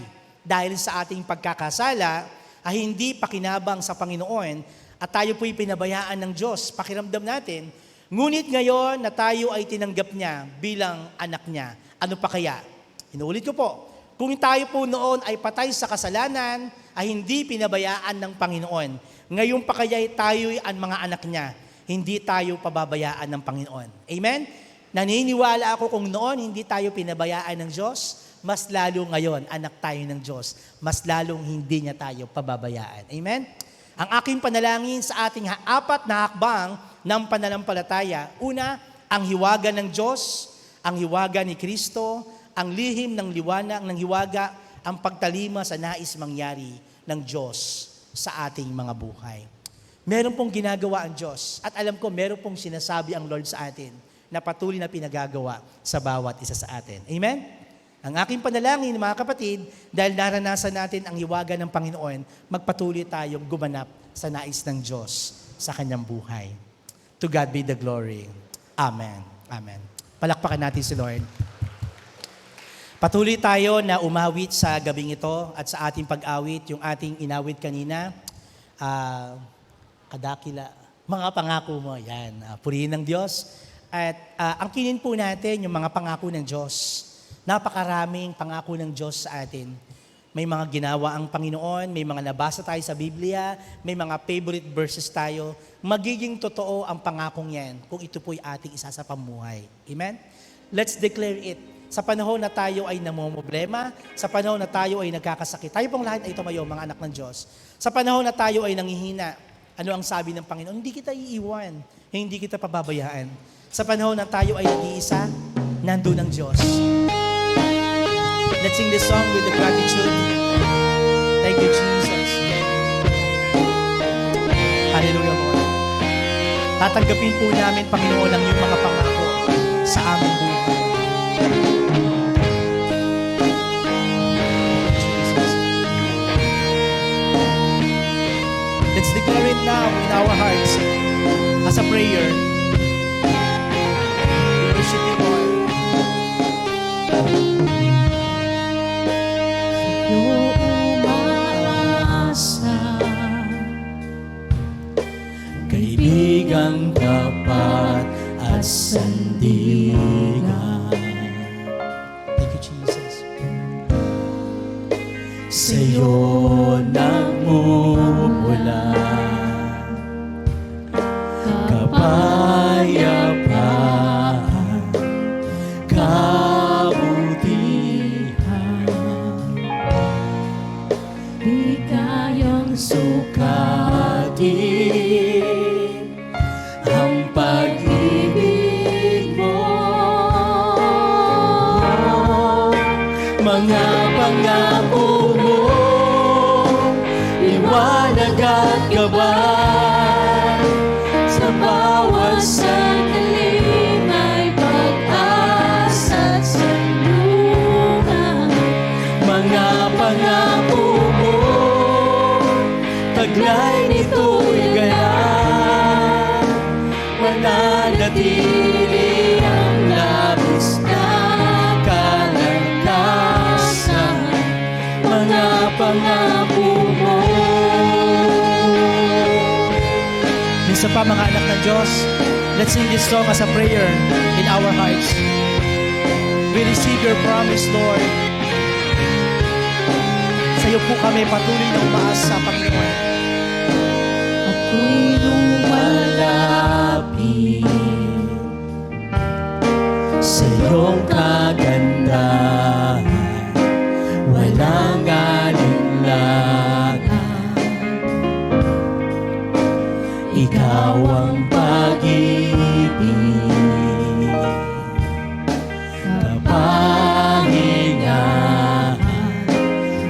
dahil sa ating pagkakasala, ay hindi pakinabang sa Panginoon, at tayo po'y pinabayaan ng Diyos, pakiramdam natin, ngunit ngayon na tayo ay tinanggap niya bilang anak niya, ano pa kaya? Inuulit ko po, kung tayo po noon ay patay sa kasalanan, ay hindi pinabayaan ng Panginoon. Ngayon pa kaya tayo ay ang mga anak niya, hindi tayo pababayaan ng Panginoon. Amen? Naniniwala ako kung noon hindi tayo pinabayaan ng Diyos, mas lalo ngayon anak tayo ng Diyos, mas lalong hindi niya tayo pababayaan. Amen? Ang aking panalangin sa ating apat na hakbang ng pananampalataya, una, ang hiwaga ng Diyos, ang hiwaga ni Kristo, ang lihim ng liwanag ng hiwaga, ang pagtalima sa nais mangyari ng Diyos sa ating mga buhay. Meron pong ginagawa ang Diyos at alam ko meron pong sinasabi ang Lord sa atin na patuloy na pinagagawa sa bawat isa sa atin. Amen? Ang aking panalangin, mga kapatid, dahil naranasan natin ang hiwaga ng Panginoon, magpatuloy tayong gumanap sa nais ng Diyos sa kanyang buhay. To God be the glory. Amen. Amen. Palakpakan natin si Lord. Patuloy tayo na umawit sa gabing ito at sa ating pag-awit, yung ating inawit kanina, kadakila, mga pangako mo, yan, purihin ng Diyos. At ang kinin po natin, yung mga pangako ng Diyos. Napakaraming pangako ng Diyos sa atin. May mga ginawa ang Panginoon, may mga nabasa tayo sa Biblia, may mga favorite verses tayo. Magiging totoo ang pangakong yan kung ito po'y ating isa sa pamuhay. Amen? Let's declare it. Sa panahon na tayo ay namumblema, sa panahon na tayo ay nagkakasakit, tayo pong lahat ay tumayo, mga anak ng Diyos. Sa panahon na tayo ay nanghihina, ano ang sabi ng Panginoon? Hindi kita iiwan, hindi kita pababayaan. Sa panahon na tayo ay nag-iisa, nandun ang Diyos. Let's sing this song with the gratitude. Thank you, Jesus. tatanggapin po namin, Panginoon, ang iyong mga pangako sa aming buhay. Jesus. Let's declare it now in our hearts as a prayer. We worship you, Lord. Kaibigang tapat at sandigan. Thank you, Jesus. Sa'yo nagmumula kapayapaan, kabutihan, di kayang sukatin ang pag-ibig mo. Mga pangako mo, liwanag at gabay, sa bawat sandali may pag-asa at sandukan. Mga pangako mo, taglay nito'y ganap, mananatili ang labis na kalakasan. Mga pangako mo. Minsan pa, mga anak ng Diyos, let's sing this song as a prayer in our hearts. We receive your promise, Lord. Sa iyo po kami patuloy na umaasa, Panginoon. Ako'y lumalapit sa iyong kagandahan, walang alinlangan. Ikaw ang pag-ibig, kapahingahan,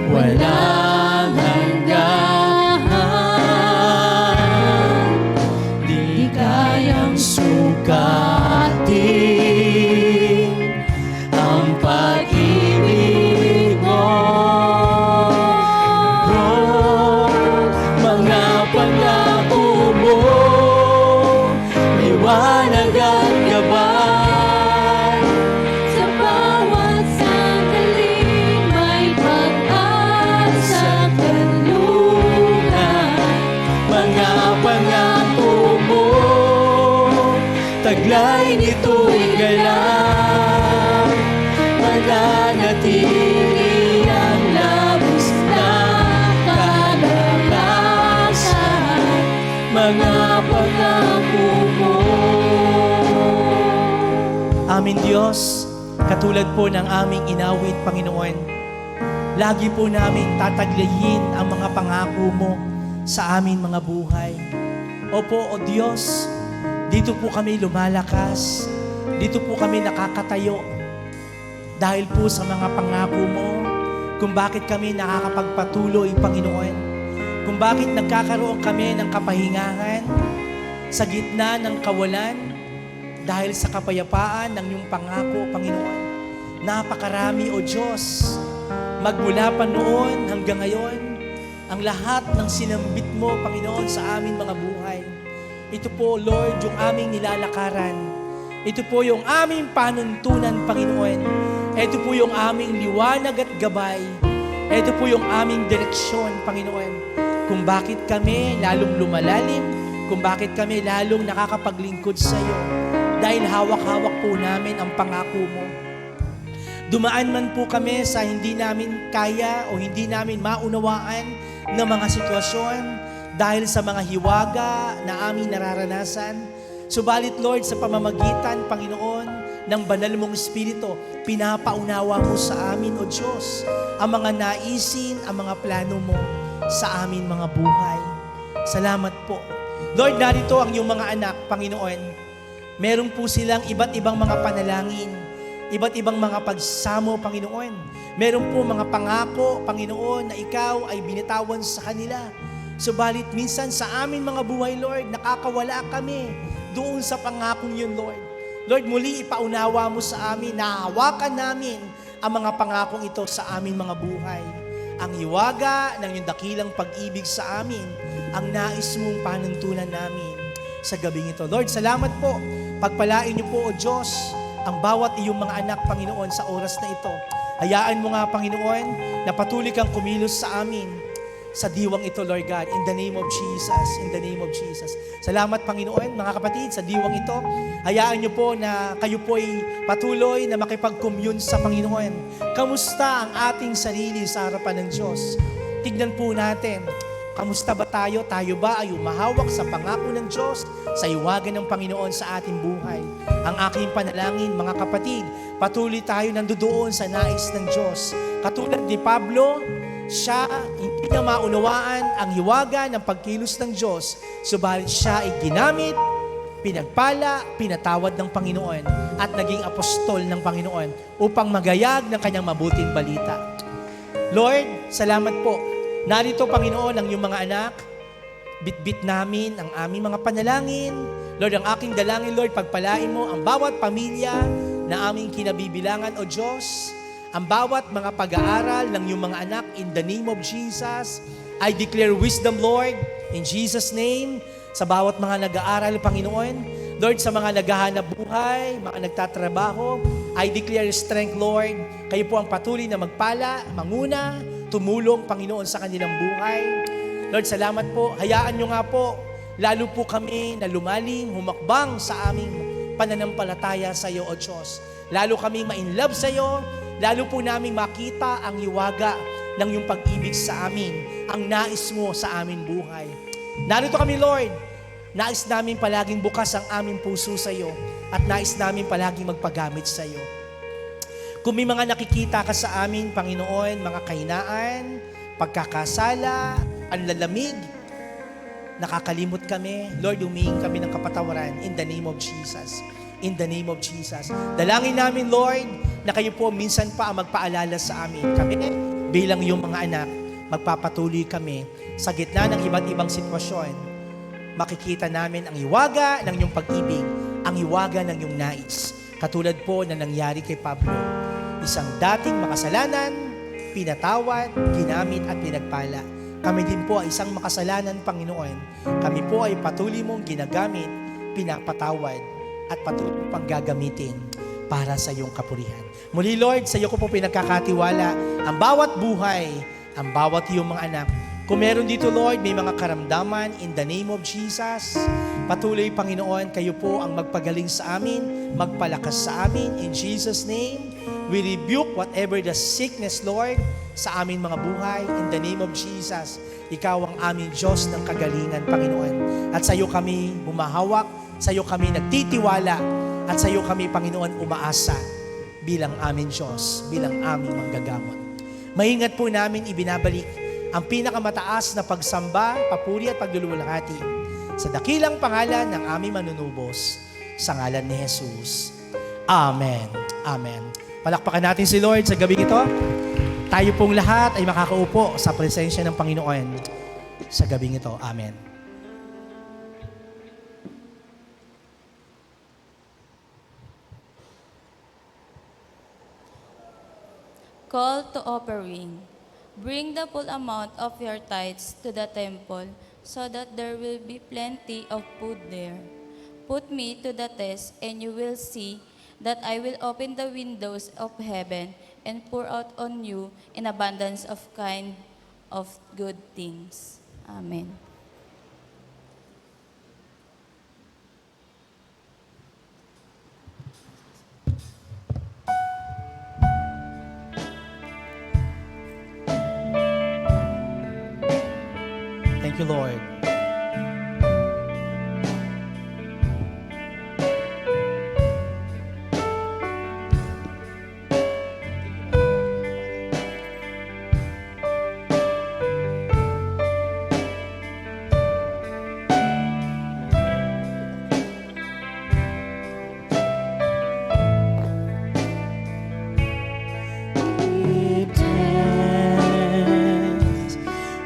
walang hanggan. Di kayang sukatin ang pag-ibig mo. Mga pangako mo, liwanag at gabay, sa bawat sandaling may pag-asa at kanluran. Mga pangako mo, taglay nito'y ganap, mananatili ang labis na kalakasan. Mga pangako mo. Amin, Diyos, katulad po ng aming inawit, Panginoon, lagi po namin tataglayin ang mga pangako mo sa amin mga buhay. Opo, O Diyos, dito po kami lumalakas, dito po kami nakakatayo dahil po sa mga pangako mo, kung bakit kami nakakapagpatuloy, Panginoon, kung bakit nagkakaroon kami ng kapahingahan sa gitna ng kawalan dahil sa kapayapaan ng iyong pangako, Panginoon. Napakarami, O Diyos, magmula pa noon hanggang ngayon, ang lahat ng sinambit mo, Panginoon, sa aming mga buhay. Ito po, Lord, yung aming nilalakaran. Ito po yung aming panuntunan, Panginoon. Ito po yung aming liwanag at gabay. Ito po yung aming direksyon, Panginoon. Kung bakit kami lalong lumalalim, kung bakit kami lalong nakakapaglingkod sa iyo. Dahil hawak-hawak po namin ang pangako mo. Dumaan man po kami sa hindi namin kaya o hindi namin maunawaan ng mga sitwasyon dahil sa mga hiwaga na aming nararanasan. Subalit, Lord, sa pamamagitan, Panginoon, ng banal mong Espiritu, pinapaunawa mo sa amin, O Diyos, ang mga naisin, ang mga plano mo sa amin mga buhay. Salamat po. Lord, narito ang iyong mga anak, Panginoon. Meron po silang iba't ibang mga panalangin, iba't ibang mga pagsamo, Panginoon. Meron po mga pangako, Panginoon, na ikaw ay binitawan sa kanila. Subalit minsan sa amin mga buhay, Lord, nakakawala kami doon sa pangakong yun, Lord. Lord, muli ipaunawa mo sa amin, nahawakan namin ang mga pangakong ito sa aming mga buhay. Ang hiwaga ng iyong dakilang pag-ibig sa amin, ang nais mong panuntunan namin sa gabing ito. Lord, salamat po. Pagpalain niyo po, O Diyos, ang bawat iyong mga anak, Panginoon, sa oras na ito. Hayaan mo nga, Panginoon, na patuloy kang kumilos sa amin sa diwang ito, Lord God, in the name of Jesus, in the name of Jesus. Salamat, Panginoon, mga kapatid, sa diwang ito. Hayaan niyo po na kayo po'y patuloy na makipag-commune sa Panginoon. Kamusta ang ating sarili sa harapan ng Diyos? Tignan po natin, kamusta ba tayo? Tayo ba ay umahawak sa pangako ng Diyos, sa iwagan ng Panginoon sa ating buhay? Ang aking panalangin, mga kapatid, patuloy tayo nandoon sa nais ng Diyos. Katulad ni Pablo, siya hindi niya maunawaan ang hiwaga ng pagkilos ng Diyos, subalit siya ay ginamit, pinagpala, pinatawad ng Panginoon at naging apostol ng Panginoon upang magayag ng kanyang mabuting balita. Lord, salamat po. Narito, Panginoon, ang iyong mga anak. Bitbit namin ang aming mga panalangin. Lord, ang aking dalangin, Lord, pagpalain mo ang bawat pamilya na aming kinabibilangan, O Diyos. Ang bawat mga pag-aaral ng iyong mga anak, in the name of Jesus, I declare wisdom, Lord, in Jesus' name, sa bawat mga nag-aaral, Panginoon. Lord, sa mga naghahanap buhay, mga nagtatrabaho, I declare strength, Lord. Kayo po ang patuloy na magpala, manguna, tumulong, Panginoon, sa kanilang buhay. Lord, salamat po. Hayaan nyo nga po, lalo po kami na lumalim, humakbang sa aming pananampalataya sa iyo, O Diyos. Lalo kami ma-inlove sa iyo, lalo po namin makita ang hiwaga ng iyong pag-ibig sa amin, ang nais mo sa aming buhay. Narito kami, Lord. Nais namin palaging bukas ang aming puso sa iyo at nais namin palaging magpagamit sa iyo. Kung may mga nakikita ka sa amin, Panginoon, mga kahinaan, pagkakasala, anlalamig, nakakalimot kami, Lord, humihingi kami ng kapatawaran in the name of Jesus. In the name of Jesus. Dalangin namin, Lord, na kayo po minsan pa ang magpaalala sa amin. Kami, bilang iyong mga anak, magpapatuloy kami sa gitna ng iba't ibang sitwasyon. Makikita namin ang hiwaga ng iyong pag-ibig, ang hiwaga ng iyong nais. Katulad po na nangyari kay Pablo. Isang dating makasalanan, pinatawad, ginamit at pinagpala. Kami din po ay isang makasalanan, Panginoon. Kami po ay patuloy mong ginagamit, pinapatawad, at patuloy pang gagamitin para sa iyong kapurihan. Muli, Lord, sa iyo ko po pinagkakatiwala ang bawat buhay, ang bawat iyong mga anak. Kung meron dito, Lord, may mga karamdaman, in the name of Jesus, patuloy, Panginoon, kayo po ang magpagaling sa amin, magpalakas sa amin. In Jesus' name, we rebuke whatever the sickness, Lord, sa aming mga buhay. In the name of Jesus, ikaw ang aming Diyos ng kagalingan, Panginoon. At sa iyo kami humahawak, sa iyo kami nagtitiwala, at sa iyo kami, Panginoon, umaasa bilang aming Diyos, bilang aming manggagamot. Maingat po namin ibinabalik ang pinakamataas na pagsamba, papuri at pagluluwalhati sa dakilang pangalan ng aming manunubos, sa ngalan ni Jesus. Amen. Amen. Palakpakan natin si Lord sa gabing ito. Tayo pong lahat ay makakaupo sa presensya ng Panginoon sa gabing ito. Amen. Call to offering. Bring the full amount of your tithes to the temple, so that there will be plenty of food there. Put me to the test, and you will see that I will open the windows of heaven and pour out on you in abundance of kind of good things. Amen. Thank you, Lord.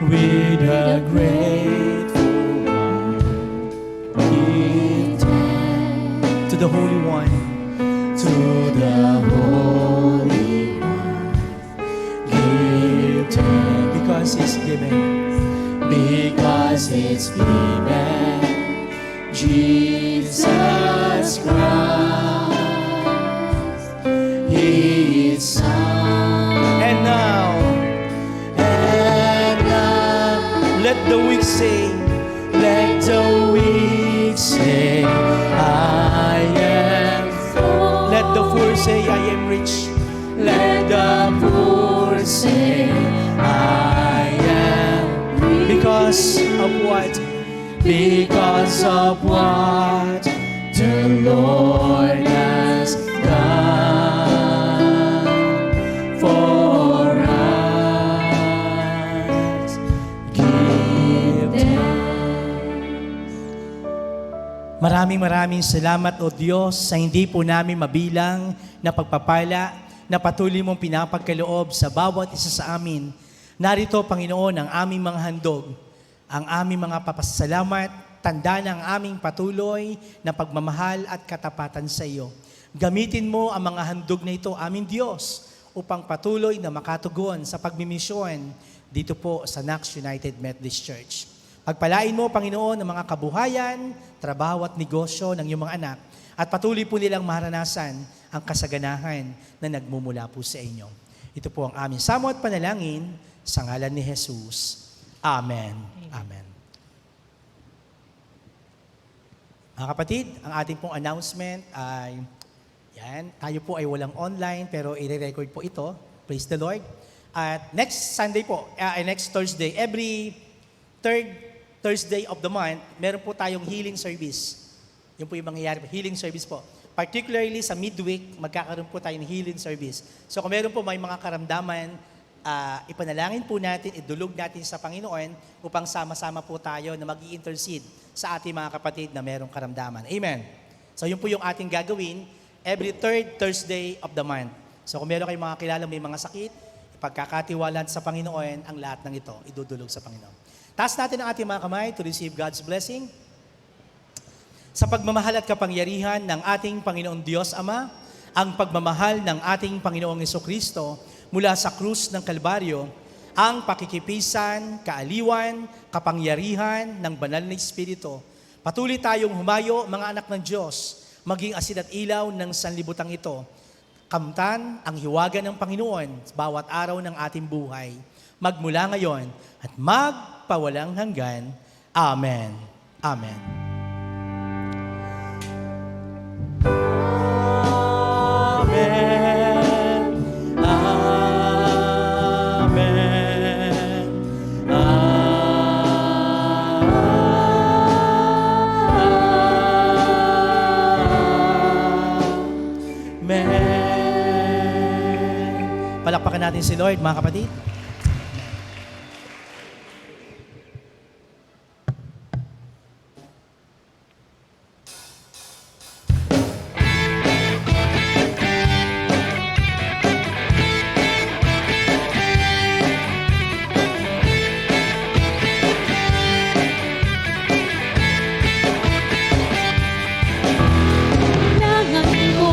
With a grateful heart, give thanks. the weak say, let the weak say, I am. Let the poor say, I am rich. Let the poor say, I am. Because of what? Because of what the Lord has done for us. Give Maraming salamat o Diyos sa hindi po namin mabilang na pagpapala na patuloy mong pinapagkaloob sa bawat isa sa amin. Narito, Panginoon, ang aming mga handog, ang aming mga papasalamat, tanda ng aming patuloy na pagmamahal at katapatan sa iyo. Gamitin mo ang mga handog na ito, aming Diyos, upang patuloy na makatugon sa pagmimisyon dito po sa Nax United Methodist Church. Pagpalain mo, Panginoon, ang mga kabuhayan, trabaho at negosyo ng iyong mga anak at patuloy po nilang maranasan ang kasaganahan na nagmumula po sa inyo. Ito po ang aming samo at panalangin sa ngalan ni Jesus. Amen. Amen. Mga kapatid, ang ating pong announcement ay, tayo po ay walang online pero i-record po ito. Praise the Lord. At next Sunday po, next Thursday, every third Thursday of the month, meron po tayong healing service. Yun po yung mangyayari po, healing service po. Particularly sa midweek, magkakaroon po tayo ng healing service. So kung meron po may mga karamdaman, ipanalangin po natin, idulog natin sa Panginoon upang sama-sama po tayo na mag-i-intercede sa ating mga kapatid na merong karamdaman. Amen. So yun po yung ating gagawin every third Thursday of the month. So kung meron kayong mga kilala may mga sakit, ipagkakatiwalaan sa Panginoon ang lahat ng ito, idudulog sa Panginoon. Taas natin ang ating mga kamay to receive God's blessing. Sa pagmamahal at kapangyarihan ng ating Panginoong Diyos Ama, ang pagmamahal ng ating Panginoong Jesucristo mula sa krus ng Kalbaryo, ang pakikipisan, kaaliwan, kapangyarihan ng banal na Espiritu. Patuloy tayong humayo, mga anak ng Diyos, maging asin at ilaw ng sanlibutan ito. Kamtan ang hiwaga ng Panginoon bawat araw ng ating buhay, magmula ngayon at magpawalang hanggan. Amen. Amen. Amen. Amen. Amen. Palakpakan natin si Lord, mga kapatid. Kailangan ko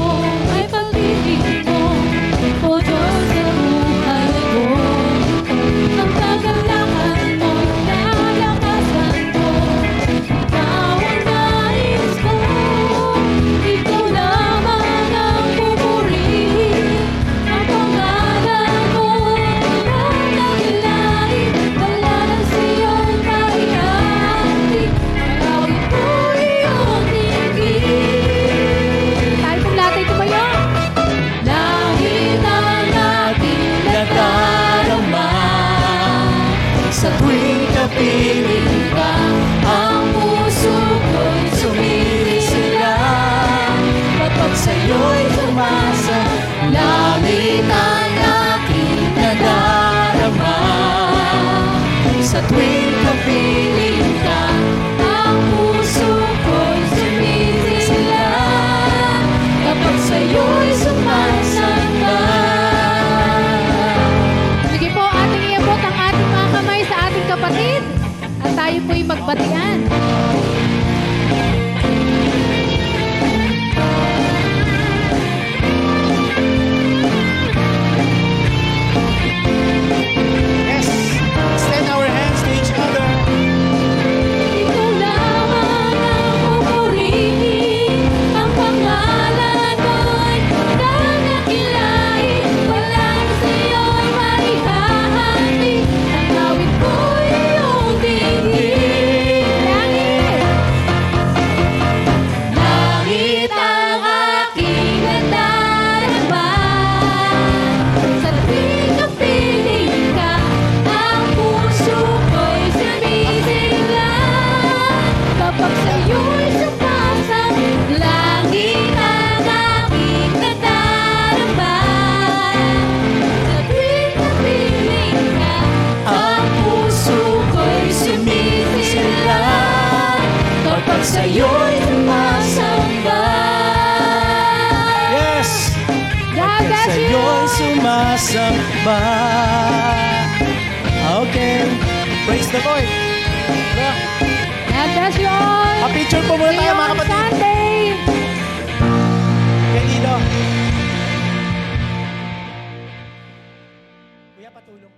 ay pag-ibig mo, o Diyos sa buhay ko. pagsamba. Okay. Praise the Lord. God bless you all. Pa-picture po muna See tayo you mga on kapatid. Sunday. Kay Dino. Kuya, patulong.